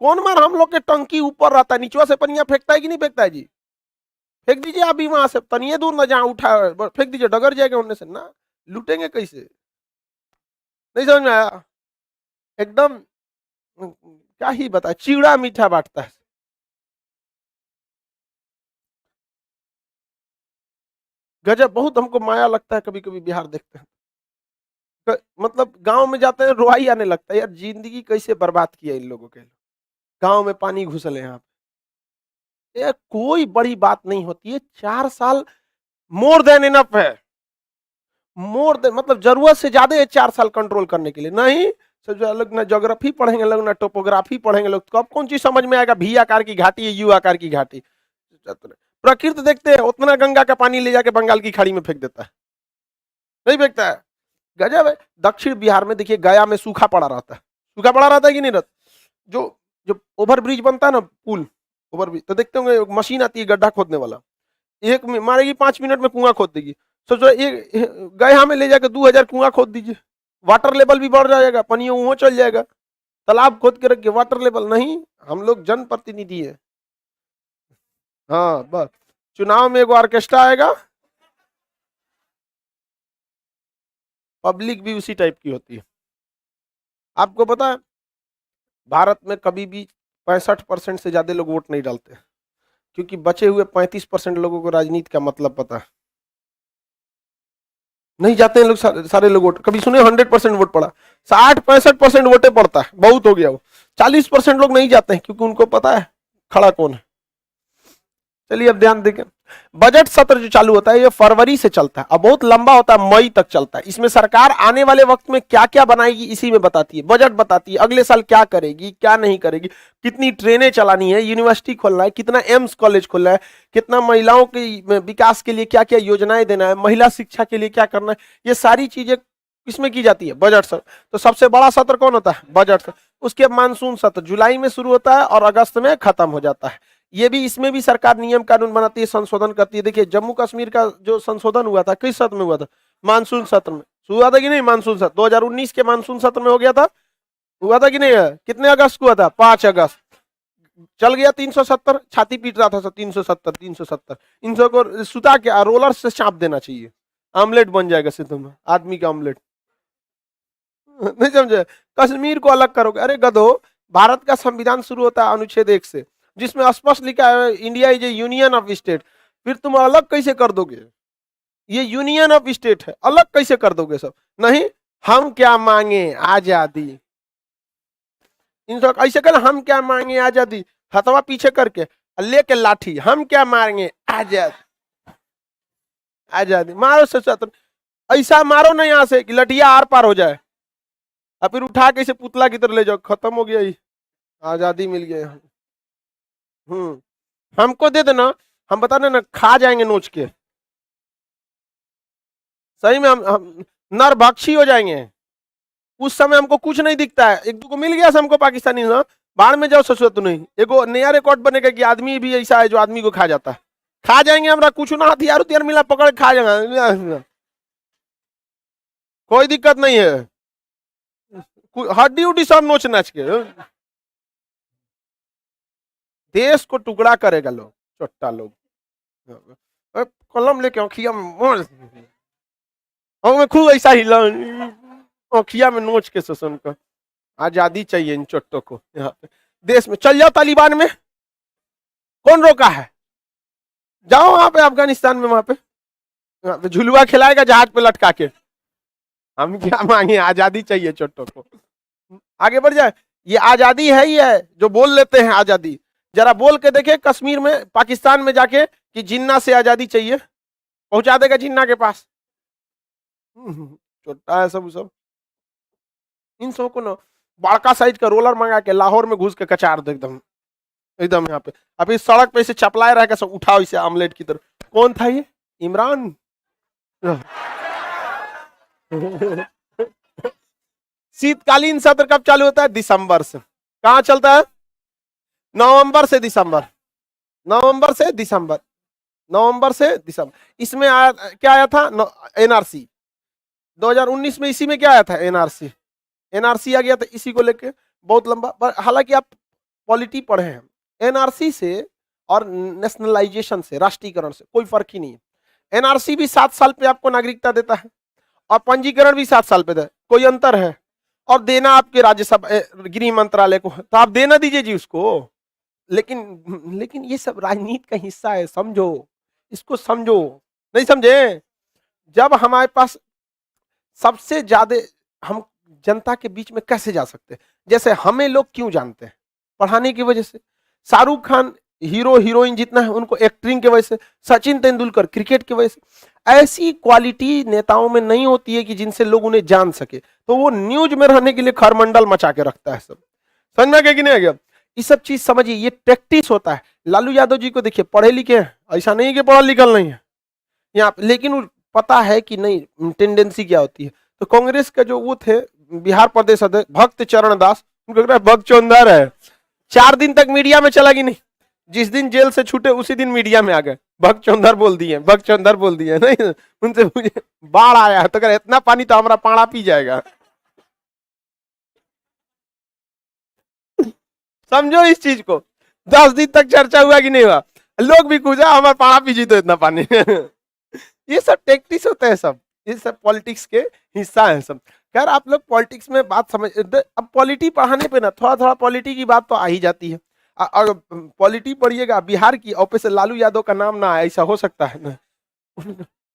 कौन मार हम लोग के टंकी ऊपर रहता है, नीचवा से पनिया फेंकता है कि नहीं फेंकता है जी? फेंक दीजिए अभी वहां से, तनिए दूर ना जहाँ उठा फेंक दीजिए, डगर जाएगा उनने से ना, लूटेंगे कैसे? नहीं समझ में आया? एकदम क्या ही बता, चिड़ा मीठा बांटता है। गजब, बहुत हमको माया लगता है कभी कभी बिहार देखते हैं, मतलब गांव में जाते हैं रोहाई आने लगता है, यार जिंदगी कैसे बर्बाद किया इन लोगों के। गांव में पानी घुसले यहाँ पे, ये कोई बड़ी बात नहीं होती है, 4 साल मोर देन इनफ है, मोर देन मतलब जरूरत से ज्यादा है 4 साल कंट्रोल करने के लिए। नहीं सब लोग ना ज्योग्राफी पढ़ेंगे लोग, ना टोपोग्राफी पढ़ेंगे लोग, तो अब कौन चीज समझ में आएगा, भी आकार की घाटी है, यू आकार की घाटी। प्रकृति देखते हैं, उतना गंगा का पानी ले जाके बंगाल की खाड़ी में फेंक देता है, नहीं फेंकता है, गजब है। दक्षिण बिहार में देखिए गया में सूखा पड़ा रहता है, सूखा पड़ा रहता है कि नहीं रहता, जो जो ओवर ब्रिज बनता है ना, पुल ओवर ब्रिज, तो देखते होंगे मशीन आती है गड्ढा खोदने वाला, एक मारेगी 5 मिनट में कुआं खोद देगी। सोचो एक गया में ले जाकर 2000 कुआं खोद दीजिए, वाटर लेवल भी बढ़ जाएगा, पानी वहां चल जाएगा, तालाब खोद के रखिए, वाटर लेवल नहीं, हम लोग जनप्रतिनिधि है। हाँ बस, चुनाव में एगो ऑर्केस्ट्रा आएगा, पब्लिक भी उसी टाइप की होती है। आपको पता है भारत में कभी भी 65% से ज्यादा लोग वोट नहीं डालते, क्योंकि बचे हुए 35% लोगों को राजनीति का मतलब पता है, नहीं जाते हैं लोग, सारे लोग वोट, कभी सुने 100% वोट पड़ा, 60-65% वोटे पड़ता है, बहुत हो गया वो। 40% लोग नहीं जाते हैं क्योंकि उनको पता है खड़ा कौन है। चलिए अब ध्यान देखें, बजट सत्र जो चालू होता है ये फरवरी से चलता है, अब बहुत लंबा होता है, मई तक चलता है। इसमें सरकार आने वाले वक्त में क्या क्या बनाएगी इसी में बताती है, बजट बताती है, अगले साल क्या करेगी क्या नहीं करेगी, कितनी ट्रेनें चलानी है, यूनिवर्सिटी खोलना है, कितना एम्स कॉलेज खोलना है, कितना महिलाओं के विकास के लिए क्या क्या योजनाएं देना है, महिला शिक्षा के लिए क्या करना है, ये सारी चीजें किसमें की जाती है, बजट सत्र। तो सबसे बड़ा सत्र कौन होता है, बजट सत्र। उसके मानसून सत्र जुलाई में शुरू होता है और अगस्त में खत्म हो जाता है। ये भी, इसमें भी सरकार नियम कानून बनाती है, संशोधन करती है। देखिए जम्मू कश्मीर का जो संशोधन हुआ था किस सत्र में हुआ था, मानसून सत्र में हुआ था कि नहीं, मानसून सत्र 2019 के मानसून सत्र में हो गया था, हुआ था कि नहीं है, कितने अगस्त को हुआ था, 5 अगस्त, चल गया 370, छाती पीट रहा था सब, 370 370, इन सब को सुता के रोलर से चाप देना चाहिए, आमलेट बन जाएगा सिद्धू में, आदमी का आमलेट। नहीं समझे, कश्मीर को अलग करोगे, अरे गधो, भारत का संविधान शुरू होता है अनुच्छेद 1 से, जिसमें स्पष्ट लिखा है India is A union of state, फिर तुम अलग कैसे कर दोगे, ये यूनियन ऑफ स्टेट है, अलग कैसे कर दोगे सब, नहीं, हम क्या मांगे आजादी, इन सब ऐसे कर, हम क्या मांगे आजादी, हथवा पीछे करके लेके लाठी, हम क्या मांगे आजादी, आजादी मारो से ऐसा मारो ना यहाँ से कि लठिया आर पार हो जाए, और फिर उठा के इसे पुतला की तरह ले जाओ, खत्म हो गया ही, आजादी मिल गया। हमको दे देना, हम बता देना खा जाएंगे नोच के, सही में हम नरभक्षी हो जाएंगे, उस समय हमको कुछ नहीं दिखता है, एक दो को मिल गया हमको पाकिस्तानी ना, बाढ़ में जाओ ससुर तो नहीं, एगो नया रिकॉर्ड बनेगा कि आदमी भी ऐसा है जो आदमी को खा जाता है, खा जाएंगे हमरा, कुछ ना हथियार उथियार मिला पकड़ खा जाएंगे, कोई दिक्कत नहीं है, हड्डी उड्डी सब नोच नाच के देश को टुकड़ा करेगा लोग, चोट्टा लोग, कलम लेके औखिया में खूब ऐसा हिला, औखिया में नोच के शोषण का, आजादी चाहिए इन चोट्टों को, यहाँ पे देश में चल जाओ, तालिबान में कौन रोका है, जाओ वहां पे अफगानिस्तान में, वहां पे झुलुआ खिलाएगा जहाज पे लटका के, हम क्या मांगे, आजादी चाहिए चोट्टों को, आगे बढ़ जाए। ये आजादी है ही है जो बोल लेते हैं आजादी। जरा बोल के देखे कश्मीर में, पाकिस्तान में जाके कि जिन्ना से आजादी चाहिए, पहुंचा देगा जिन्ना के पास। छोटा है सब सब। इन सबको ना बड़का साइज का रोलर मंगा के लाहौर में घुस के कचार दो एकदम, एकदम यहाँ पे। अभी सड़क पे इसे चपलाए रह के सब उठाओ इसे आमलेट की तरह। कौन था ये? इमरान। शीतकालीन सत्र कब चालू होता है? दिसंबर से। कहां चलता है? नवंबर से दिसंबर, नवंबर से दिसंबर, नवंबर से दिसंबर। इसमें आया क्या आया था? एनआरसी 2019 में। इसी में क्या आया था? एनआरसी। एनआरसी आ गया था इसी को लेके, बहुत लंबा। पर हालांकि आप पॉलिटी पढ़े हैं, एनआरसी से और नेशनलाइजेशन से, राष्ट्रीयकरण से कोई फर्क ही नहीं है। एनआरसी भी 7 साल पे आपको नागरिकता देता है और पंजीकरण भी 7 साल पे देता है, कोई अंतर है? और देना आपके राज्यसभा गृह मंत्रालय को, तो आप देना दीजिए जी उसको। लेकिन ये सब राजनीति का हिस्सा है, समझो इसको, समझो। नहीं समझे? जब हमारे पास सबसे ज्यादा, हम जनता के बीच में कैसे जा सकते हैं? जैसे हमें लोग क्यों जानते हैं? पढ़ाने की वजह से। शाहरुख खान हीरो हीरोइन जितना है उनको एक्टिंग की वजह से, सचिन तेंदुलकर क्रिकेट की वजह से। ऐसी क्वालिटी नेताओं में नहीं होती है कि जिनसे लोग उन्हें जान सके, तो वो न्यूज में रहने के लिए खरमंडल मचा के रखता है सब। समझ में गया कि नहीं आ गया? ये सब चीज समझिए, ये प्रैक्टिस होता है। लालू यादव जी को देखिए, पढ़े लिखे हैं, ऐसा नहीं कि पढ़ा लिखल नहीं है यहाँ, लेकिन पता है कि नहीं टेंडेंसी क्या होती है। तो कांग्रेस का जो वो थे बिहार प्रदेश अध्यक्ष भक्त चरण दास, उनको भक्त चौंधर है, 4 दिन तक मीडिया में चला कि नहीं? जिस दिन जेल से छूटे उसी दिन मीडिया में आ गए, भक्त चौंधर बोल दिए, भक्त चौंधर बोल दिए। नहीं, उनसे मुझे बाढ़ आया तो अगर इतना पानी तो हमारा पाड़ा पी जाएगा। समझो इस चीज को। 10 दिन तक चर्चा हुआ कि नहीं हुआ? लोग भी पूछा हमारा पाड़ा पीजी तो इतना पानी। ये सब टेक्टिक्स होते हैं सब, ये सब पॉलिटिक्स के हिस्सा है सब। खैर आप लोग पॉलिटिक्स में बात समझ, अब पॉलिटी पढ़ाने पे ना थोड़ा थोड़ा पॉलिटी की बात तो आ ही जाती है। अगर पॉलिटी पढ़िएगा बिहार की और से लालू यादव का नाम ना आए, ऐसा हो सकता है ना?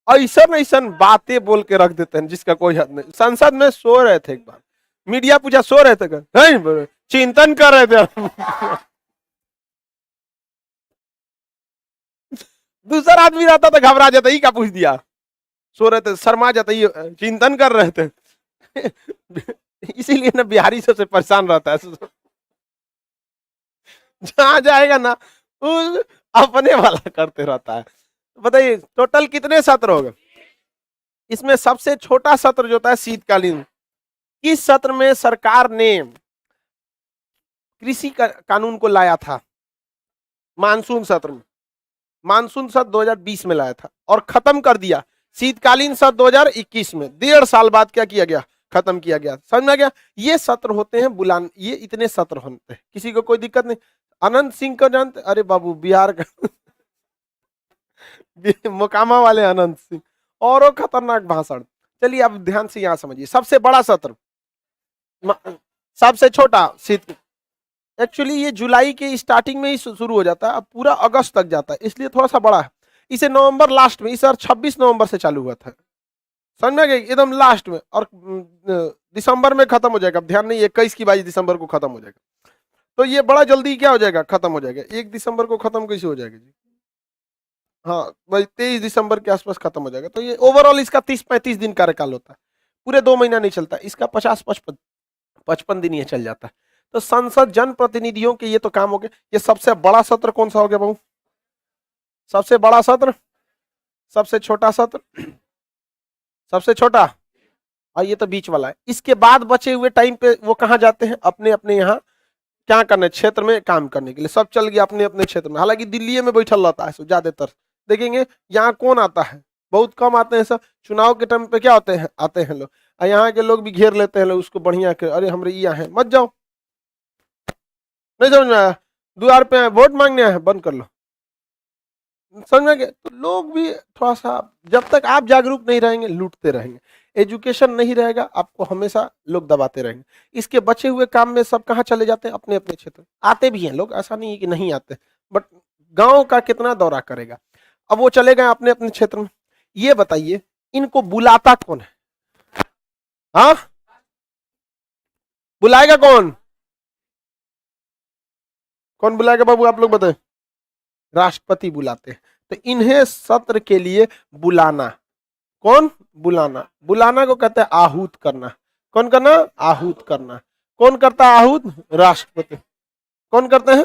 ऐसा ऐसा बातें बोल के रख देते हैं जिसका कोई हद नहीं। संसद में सो रहे थे, एक बार मीडिया पूछा सो रहे थे नहीं, चिंतन कर रहे थे। दूसरा आदमी रहता तो घबरा जाता, ही क्या पूछ दिया? सो रहे थे, शर्मा जाता, ही चिंतन कर रहे थे। इसीलिए ना बिहारी सबसे परेशान रहता है। जहां जाएगा ना उस अपने वाला करते रहता है। बताइए टोटल कितने सत्र हो गए? इसमें सबसे छोटा सत्र जो होता है शीतकालीन। किस सत्र में सरकार ने कृषि कानून को लाया था? मानसून सत्र में। मानसून सत्र 2020 में लाया था और खत्म कर दिया शीतकालीन सत्र 2021 में। 1.5 साल बाद क्या किया गया? खत्म किया गया। समझ में आ गया? ये सत्र होते हैं बुलान, ये इतने सत्र होते हैं, किसी को कोई दिक्कत नहीं। अनंत सिंह को जानते? अरे बाबू बिहार का मोकामा वाले अनंत सिंह, और वो खतरनाक भाषण। चलिए अब ध्यान से यहां समझिए। सबसे बड़ा सत्र, सबसे छोटा शीत। एक्चुअली ये जुलाई के स्टार्टिंग में ही शुरू हो जाता है, अब पूरा अगस्त तक जाता है, इसलिए थोड़ा सा बड़ा है। इसे नवंबर लास्ट में, इस बार 26 नवंबर से चालू हुआ था, समझ में गए? एकदम लास्ट में, और दिसंबर में खत्म हो जाएगा। अब ध्यान नहीं, 21 की 22 दिसंबर को खत्म हो जाएगा। तो ये बड़ा जल्दी क्या हो जाएगा? खत्म हो जाएगा। 1 दिसंबर को खत्म कैसे हो जाएगा जी? हाँ भाई 23 दिसंबर के आसपास खत्म हो जाएगा। तो ये ओवरऑल इसका 30-35 दिन कार्यकाल होता है, पूरे 2 महीना नहीं चलता। इसका 50-55 दिन ये चल जाता है। तो संसद जनप्रतिनिधियों के ये तो काम हो गए। ये सबसे बड़ा सत्र कौन सा हो गया बाबू? सबसे बड़ा सत्र, सबसे छोटा सत्र, सबसे छोटा, और ये तो बीच वाला है। इसके बाद बचे हुए टाइम पे वो कहाँ जाते हैं? अपने अपने यहाँ क्या करने, क्षेत्र में काम करने के लिए। सब चल गया अपने अपने क्षेत्र में। हालांकि दिल्ली में बैठल रहता है ज्यादातर, देखेंगे यहाँ कौन आता है? बहुत कम आते हैं सब। चुनाव के टाइम पे क्या होते हैं? आते हैं लोग, और यहाँ के लोग भी घेर लेते हैं लोग उसको बढ़िया के, अरे हमारे यहाँ है, मत जाओ। नहीं समझ में आया? द्वार पे आए, वोट मांगने आए, बंद कर लो। समझ में गए? तो लोग भी थोड़ा सा, जब तक आप जागरूक नहीं रहेंगे लूटते रहेंगे। एजुकेशन नहीं रहेगा, आपको हमेशा लोग दबाते रहेंगे। इसके बचे हुए काम में सब कहाँ चले जाते हैं? अपने अपने क्षेत्र। आते भी हैं लोग, ऐसा नहीं है कि नहीं आते, बट गांव का कितना दौरा करेगा? अब वो चले गए अपने अपने क्षेत्र में। ये बताइए इनको बुलाता कौन है? हाँ, बुलाएगा कौन? कौन बुलाएगा बाबू, आप लोग बताएं। राष्ट्रपति बुलाते हैं। तो इन्हें सत्र के लिए बुलाना, कौन बुलाना, बुलाना को कहते हैं आहूत करना। कौन करना, आहूत करना। कौन करता है आहूत, राष्ट्रपति। कौन करते हैं,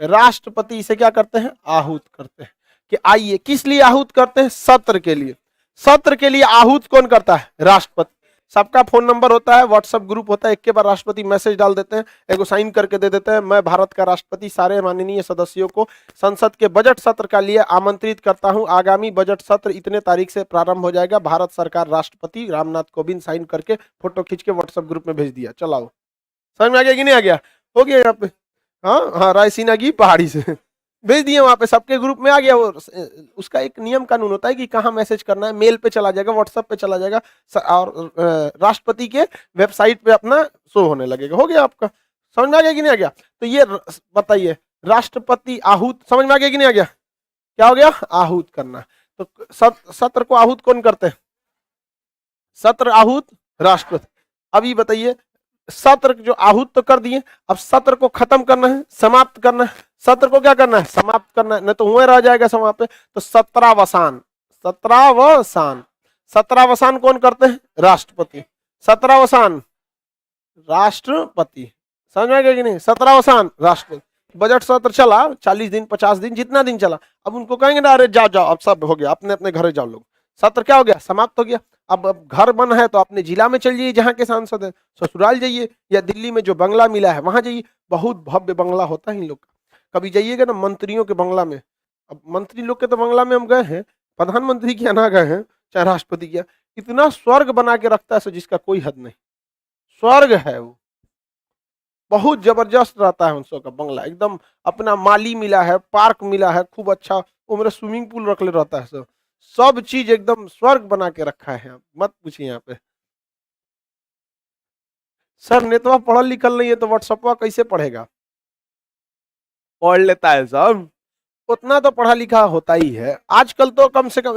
राष्ट्रपति इसे क्या करते हैं, आहूत करते हैं। कि आइए, किस लिए आहूत करते हैं, सत्र के लिए। सत्र के लिए आहूत कौन करता है, राष्ट्रपति। सबका फोन नंबर होता है, व्हाट्सएप ग्रुप होता है, एक के बाद राष्ट्रपति मैसेज डाल देते हैं, एगो साइन करके दे देते हैं, मैं भारत का राष्ट्रपति सारे माननीय सदस्यों को संसद के बजट सत्र का लिए आमंत्रित करता हूं। आगामी बजट सत्र इतने तारीख से प्रारंभ हो जाएगा। भारत सरकार राष्ट्रपति रामनाथ कोविंद, साइन करके फोटो खींच के व्हाट्सएप ग्रुप में भेज दिया। चलाओ, समझ में आ गया कि नहीं आ गया, हो गया यहाँ पे। हाँ हाँ, रायसीना की पहाड़ी से भेज दिए, वहां पे सबके ग्रुप में आ गया। वो उसका एक नियम कानून होता है कि कहाँ मैसेज करना है, मेल पे चला जाएगा, व्हाट्सएप पे चला जाएगा, और राष्ट्रपति के वेबसाइट पे अपना शो होने लगेगा। हो गया आपका, समझ में आ गया कि नहीं आ गया। तो ये बताइए, राष्ट्रपति आहूत, समझ में आ गया कि नहीं आ गया, क्या हो गया, आहूत करना। तो सत्र को आहूत कौन करते हैं, सत्र आहूत राष्ट्रपति। अभी बताइए, सत्र जो आहूत तो कर दिए, अब सत्र को खत्म करना है, समाप्त करना है। सत्र को क्या करना है, समाप्त करना है, नहीं तो हुए रह जाएगा समाप्त पे। तो सत्रावसान, सत्रावसान, सत्रावसान कौन करते हैं, राष्ट्रपति। सत्रावसान राष्ट्रपति, समझ में आ गया कि नहीं, सत्रावसान राष्ट्रपति। बजट सत्र चला 40 दिन 50 दिन, जितना दिन चला, अब उनको कहेंगे ना, अरे जाओ जाओ, अब सब हो गया, अपने अपने घर जाओ लोग, सत्र क्या हो गया, समाप्त हो गया। अब घर बना है तो अपने जिला में चल जाइए जहाँ के सांसद है, ससुराल जाइए, या दिल्ली में जो बंगला मिला है वहां जाइए। बहुत भव्य बंगला होता है इन लोग का। कभी जाइएगा ना मंत्रियों के बंगला में, अब मंत्री लोग के तो बंगला में हम गए हैं, प्रधानमंत्री के यहाँ गए हैं, चाहे राष्ट्रपति के, इतना स्वर्ग बना के रखता है सो जिसका कोई हद नहीं, स्वर्ग है वो, बहुत जबरदस्त रहता है उन सब का बंगला, एकदम अपना माली मिला है, पार्क मिला है खूब अच्छा, उम्र स्विमिंग पूल रख ले रहता है, सब चीज एकदम स्वर्ग बना के रखा है, मत पूछिए यहाँ पे। सर नेतवा पढ़ल लिखल नहीं है तो व्हाट्सअपवा कैसे पढ़ेगा, पढ़ लेता है सब, उतना तो पढ़ा लिखा होता ही है आजकल, तो कम से कम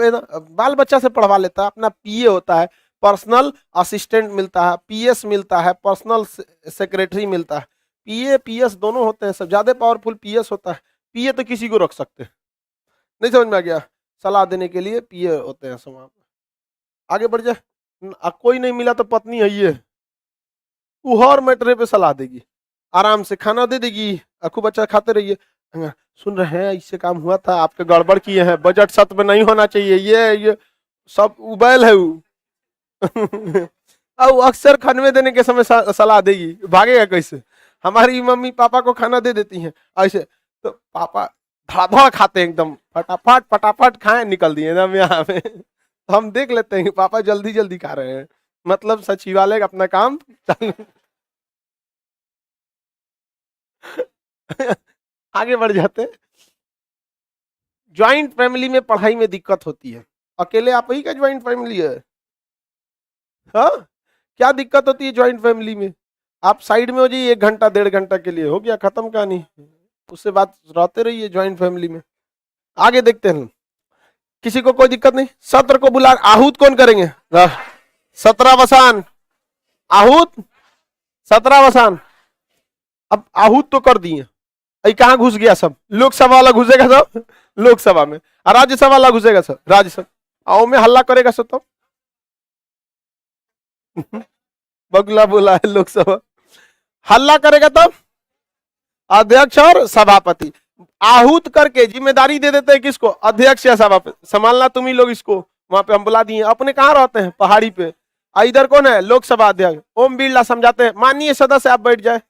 बाल बच्चा से पढ़वा लेता है। अपना पीए होता है, पर्सनल असिस्टेंट मिलता है, पीएस मिलता है, पर्सनल सेक्रेटरी मिलता है, पीए पीएस दोनों होते हैं, सब ज्यादा पावरफुल पीएस होता है। पीए तो किसी को रख सकते हैं, नहीं समझ में आ गया, सलाह देने के लिए पीए होते हैं सब। आगे बढ़ जाए, कोई नहीं मिला तो पत्नी है ये, वो हर मैटरे पे सलाह देगी, आराम से खाना दे देगी, खूब अच्छा खाते रहिए, सुन रहे हैं इससे काम हुआ था, आपके गड़बड़ किए हैं, बजट सत्र में नहीं होना चाहिए, ये सब उबैल है वो अब अक्सर खाने देने के समय सलाह देगी, भागेगा कैसे। हमारी मम्मी पापा को खाना दे देती हैं ऐसे, तो पापा धड़ाधड़ खाते हैं एकदम, फटाफट फटाफट खाए निकल दिए एकदम यहाँ पे हम देख लेते हैं कि पापा जल्दी जल्दी खा रहे हैं, मतलब सचिवालय का अपना काम आगे बढ़ जाते। ज्वाइंट फैमिली में पढ़ाई में दिक्कत होती है, अकेले आप ही का ज्वाइंट फैमिली है, हाँ क्या दिक्कत होती है ज्वाइंट फैमिली में, आप साइड में हो जाइए 1 घंटा 1.5 घंटा के लिए, हो गया खत्म कहानी, उससे बात रहते रहिए ज्वाइंट फैमिली में। आगे देखते हैं, किसी को कोई दिक्कत नहीं। सत्र को बुला, आहूत कौन करेंगे, सत्रावसान, आहूत सत्रावसान। अब आहूत तो कर दिए, कहाँ घुस गया सब, लोकसभा वाला घुसेगा सब लोकसभा में, और राज्यसभा वाला घुसेगा सब राज्यसभा, आओ में हल्ला करेगा सब तो बगला बोला है लोकसभा, हल्ला करेगा तब अध्यक्ष और सभापति आहूत करके जिम्मेदारी दे देते हैं किसको, अध्यक्ष या सभापति, संभालना तुम ही लोग इसको। वहां पे हम बुला दिए, अपने कहाँ रहते हैं, पहाड़ी पे। इधर कौन है, लोकसभा अध्यक्ष ओम बिरला समझाते हैं, माननीय सदस्य आप बैठ जाए,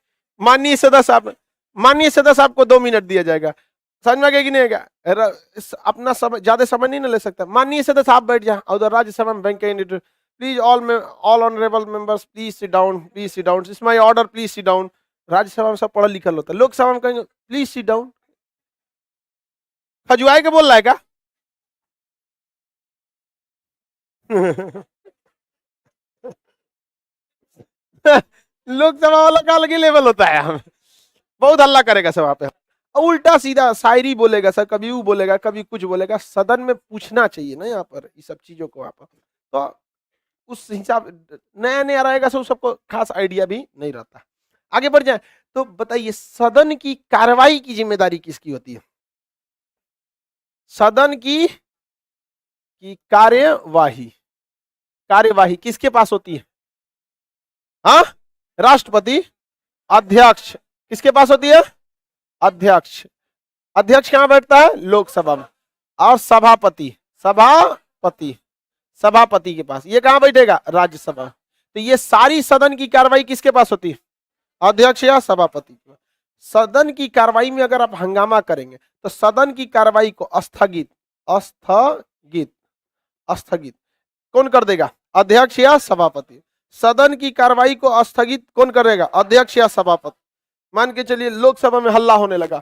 माननीय सदस्य आप, माननीय सदस्य आपको 2 मिनट दिया जाएगा, समझ में आ गया कि नहीं आएगा, अपना समय ज्यादा समय नहीं ना ले सकता, माननीय सदस्य आप बैठ जाए। उधर राज्यसभा में Venkaiah, please all honourable members please sit down, please sit down, it's my order please sit down. Rajya Sabha में सब पढ़ा लिखल होता है, लोकसभा में कहेंगे प्लीज सिट डाउन, खजुआई के बोल रहा है क्या लोकसभा वाला का अलग ही लेवल होता है, हमें बहुत हल्ला करेगा सब वहां पे, उल्टा सीधा शायरी बोलेगा सर, कभी वो बोलेगा कभी कुछ बोलेगा, सदन में पूछना चाहिए ना यहाँ पर ये सब चीजों को, वहां पर तो उस हिसाब, नया नया रहेगा सब, सबको खास आइडिया भी नहीं रहता। आगे बढ़ जाए, तो बताइए सदन की कार्रवाई की जिम्मेदारी किसकी होती है? सदन की कार्यवाही, कार्यवाही किसके पास होती है? हाँ, राष्ट्रपति। अध्यक्ष किसके पास होती है? अध्यक्ष। अध्यक्ष कहां बैठता है? लोकसभा में। और सभापति, सभापति, सभापति के पास। ये कहां बैठेगा? राज्यसभा। तो ये सारी सदन की कार्रवाई किसके पास होती है? अध्यक्ष या सभापति के पास। सदन की कार्रवाई में अगर आप हंगामा करेंगे तो सदन की कार्रवाई को स्थगित स्थगित स्थगित कौन कर देगा? अध्यक्ष या सभापति। सदन की कार्रवाई को स्थगित कौन करेगा? अध्यक्ष या सभापति। मान के चलिए लोकसभा में हल्ला होने लगा,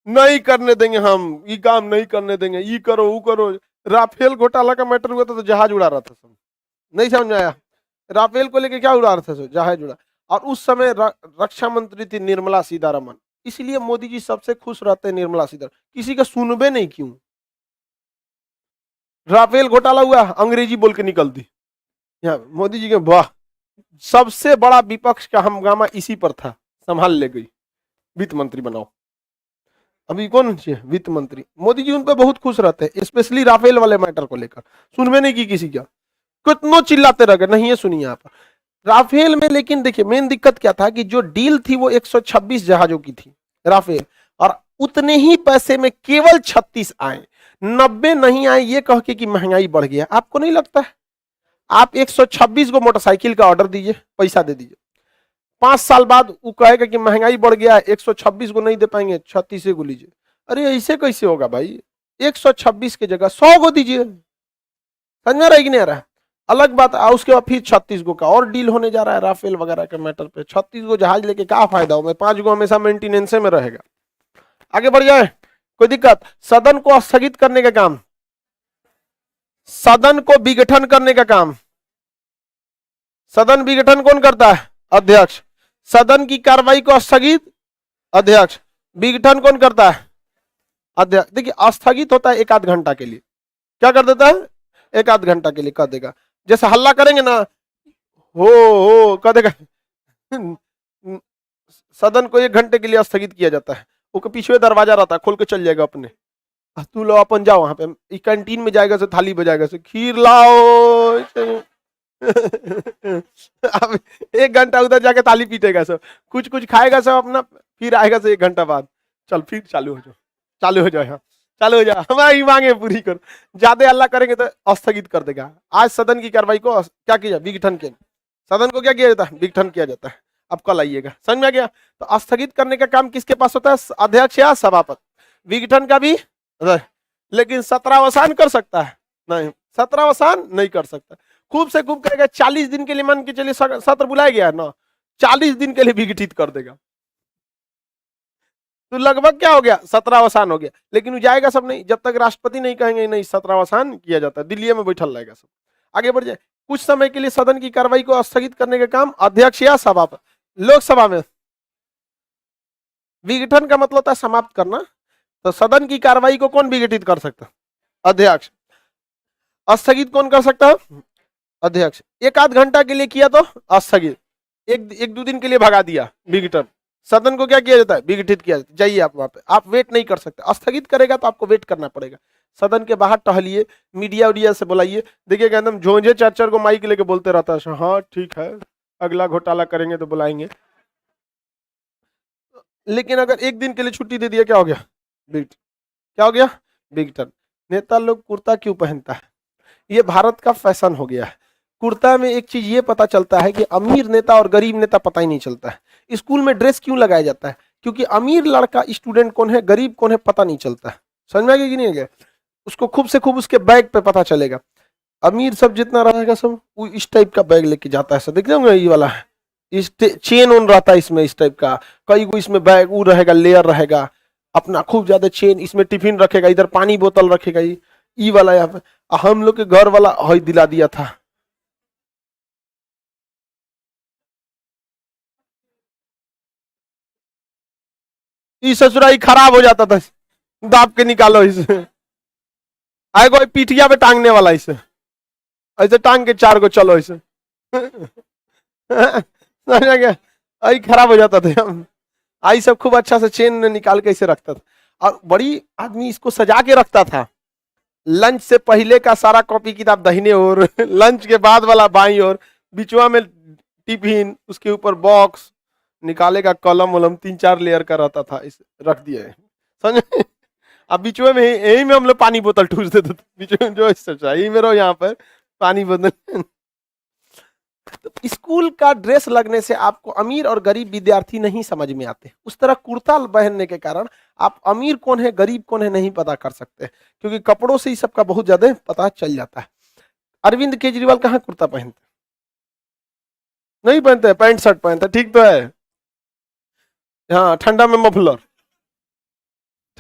नहीं करने देंगे, हम ये काम नहीं करने देंगे, ये करो वो करो। राफेल घोटाला का मैटर हुआ था तो जहाज उड़ा रहा था सब, नहीं समझ में आया? राफेल को लेके क्या उड़ा रहा था? जहाज उड़ा। और उस समय रक्षा मंत्री थी निर्मला सीतारमन, इसलिए मोदी जी सबसे खुश रहते हैं निर्मला सीतारमन, किसी का सुनबे नहीं। क्यों? राफेल घोटाला हुआ, अंग्रेजी बोल के निकल दी। मोदी जी के वाह, सबसे बड़ा विपक्ष का हंगामा इसी पर था, संभाल ले गई, वित्त मंत्री बनाओ। अभी कौन चाहिए? वित्त मंत्री। मोदी जी उन पर बहुत खुश रहते हैं, स्पेशली राफेल वाले मैटर को लेकर। सुनबे नहीं की किसी का, कितनों चिल्लाते रह गए, नहीं है सुनिए आप राफेल में। लेकिन देखिए मेन दिक्कत क्या था कि जो डील थी वो 126 जहाजों की थी राफेल, और उतने ही पैसे में केवल 36 आए, 90 नहीं आए, ये कह के कि महंगाई बढ़ गया। आपको नहीं लगता है? आप 126 को मोटरसाइकिल का ऑर्डर दीजिए, पैसा दे दीजिए, 5 साल बाद वो कहेगा कि महंगाई बढ़ गया है, 126 को नहीं दे पाएंगे, 36 को लीजिए। अरे ऐसे कैसे होगा भाई? 126 की जगह 100 को दीजिए। समझ में रहा कि नहीं आ रहा? अलग बात। उसके बाद फिर 36 को का और डील होने जा रहा है राफेल वगैरह के मैटर पे। 36 को जहाज लेके क्या फायदा हो? 5 को हमेशा मेंटेनेंस में रहेगा। आगे बढ़ जाए, कोई दिक्कत? सदन को स्थगित करने का काम, सदन को विघटन करने का काम, सदन विघटन कौन करता है? अध्यक्ष। सदन की कार्रवाई को स्थगित अध्यक्ष, विघटन कौन करता है? अध्यक्ष। देखिए स्थगित होता है 1 आध घंटा के लिए, क्या कर देता है? 1 आध घंटा के लिए कर देगा। जैसे हल्ला करेंगे ना, हो कर देगा। सदन को 1 घंटे के लिए स्थगित किया जाता है, वो पीछे दरवाजा रहता है, खोल के चल जाएगा अपने। तू लो अपन जाओ वहां पे, कैंटीन में जाएगा से थाली बजाएगा से खीर लाओ। अब 1 घंटा उधर जाके थाली पीटेगा सब, कुछ कुछ खाएगा सब अपना, फिर आएगा से 1 घंटा बाद, चल फिर चालू हो जाओ, चालू हो जाओ, यहाँ चालू हो जाओ, हमारी मांगे पूरी करो। ज्यादा हल्ला करेंगे तो स्थगित कर देगा। आज सदन की कार्रवाई को क्या किया? विघटन किया। सदन को क्या किया जाता है? विघटन किया जाता है। अब कल आइएगा, समझ में आ गया? तो स्थगित करने का काम किसके पास होता है? अध्यक्ष या सभापति। विघटन का भी, लेकिन सत्रावसान कर सकता है? नहीं, सत्रावसान नहीं कर सकता। खूब से खूब करेगा 40 दिन के लिए, मान के चलिए सत्र बुलाया गया है ना, 40 दिन के लिए विघटित कर देगा, तो लगभग क्या हो गया? सत्रावसान हो गया। लेकिन वो जाएगा सब नहीं, जब तक राष्ट्रपति नहीं कहेंगे नहीं सत्रावसान किया जाता है, दिल्ली में बैठल रहेगा सब। आगे बढ़ जाए, कुछ समय के लिए सदन की कार्रवाई को स्थगित करने का काम अध्यक्ष या सभापति। लोकसभा में विघटन का मतलब होता है समाप्त करना, तो सदन की कार्रवाई को कौन विघटित कर सकता? अध्यक्ष। स्थगित कौन कर सकता है? अध्यक्ष। 1 आध घंटा के लिए किया तो स्थगित, एक 2 दिन के लिए भगा दिया, विघटन। सदन को क्या किया जाता है? विघटित किया जाता है। जाइए आप वहां पे, आप वेट नहीं कर सकते। स्थगित करेगा तो आपको वेट करना पड़ेगा। सदन के बाहर टहलिए, मीडिया उडिया से बुलाइए, देखिएगा एकदम झोंझे चाचर को माइक लेके बोलते रहता है, हाँ ठीक है अगला घोटाला करेंगे तो बुलाएंगे। लेकिन अगर 1 दिन के लिए छुट्टी दे दिया, क्या हो गया? क्या हो गया? विघटन। नेता लोग कुर्ता क्यों पहनता है? ये भारत का फैशन हो गया है। कुर्ता में एक चीज ये पता चलता है कि अमीर नेता और गरीब नेता पता ही नहीं चलता है। स्कूल में ड्रेस क्यों लगाया जाता है? क्योंकि अमीर लड़का स्टूडेंट कौन है, गरीब कौन है, पता नहीं चलता है। समझ में आ गया कि नहीं गया? उसको खूब से खूब उसके बैग पे पता चलेगा। अमीर सब जितना रहेगा सब वो इस टाइप का बैग लेके जाता है। सब देख रहे ये वाला है, इस चेन ऑन रहता है इसमें, इस टाइप का कई को इसमें बैग वो रहेगा, लेयर रहेगा अपना, खूब ज्यादा चेन, इसमें टिफिन रखेगा, इधर पानी बोतल रखेगा। ये वाला यहाँ पे हम लोग के घर वाला हई दिला दिया था। ये ससुराई खराब हो जाता था, दाब के निकालो इसे। आए कोई पीठिया पे टांगने वाला, इसे ऐसे टांग के 4 को चलो इसे। समझ गया? आई खराब हो जाता था। आई सब खूब अच्छा से चेन निकाल के इसे रखता था, और बड़ी आदमी इसको सजा के रखता था। लंच से पहले का सारा कॉपी किताब दाहिने ओर, लंच के बाद वाला बाईं ओर, बीचवा में टिफिन, उसके ऊपर बॉक्स, निकाले का कलम वलम 3-4 लेयर का रहता था, इस रख दिया है, समझे। अब बीचवे में यही में हम लोग पानी बोतल ठूस देते थे, बीच में जो यही में रहो यहाँ पर पानी बोतल। तो स्कूल का ड्रेस लगने से आपको अमीर और गरीब विद्यार्थी नहीं समझ में आते। उस तरह कुर्ता पहनने के कारण आप अमीर कौन है गरीब कौन है नहीं पता कर सकते, क्योंकि कपड़ों से ही सबका बहुत ज्यादा पता चल जाता है। अरविंद केजरीवाल कहाँ कुर्ता पहनते? नहीं पहनते, पैंट शर्ट पहनते, ठीक तो है। हाँ, ठंडा में मफलर,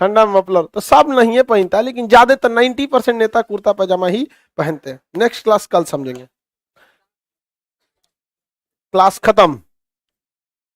ठंडा में मफलर तो सब नहीं है पहनता, लेकिन ज्यादातर 90% नेता कुर्ता पैजामा ही पहनते हैं। नेक्स्ट क्लास कल समझेंगे। क्लास खत्म।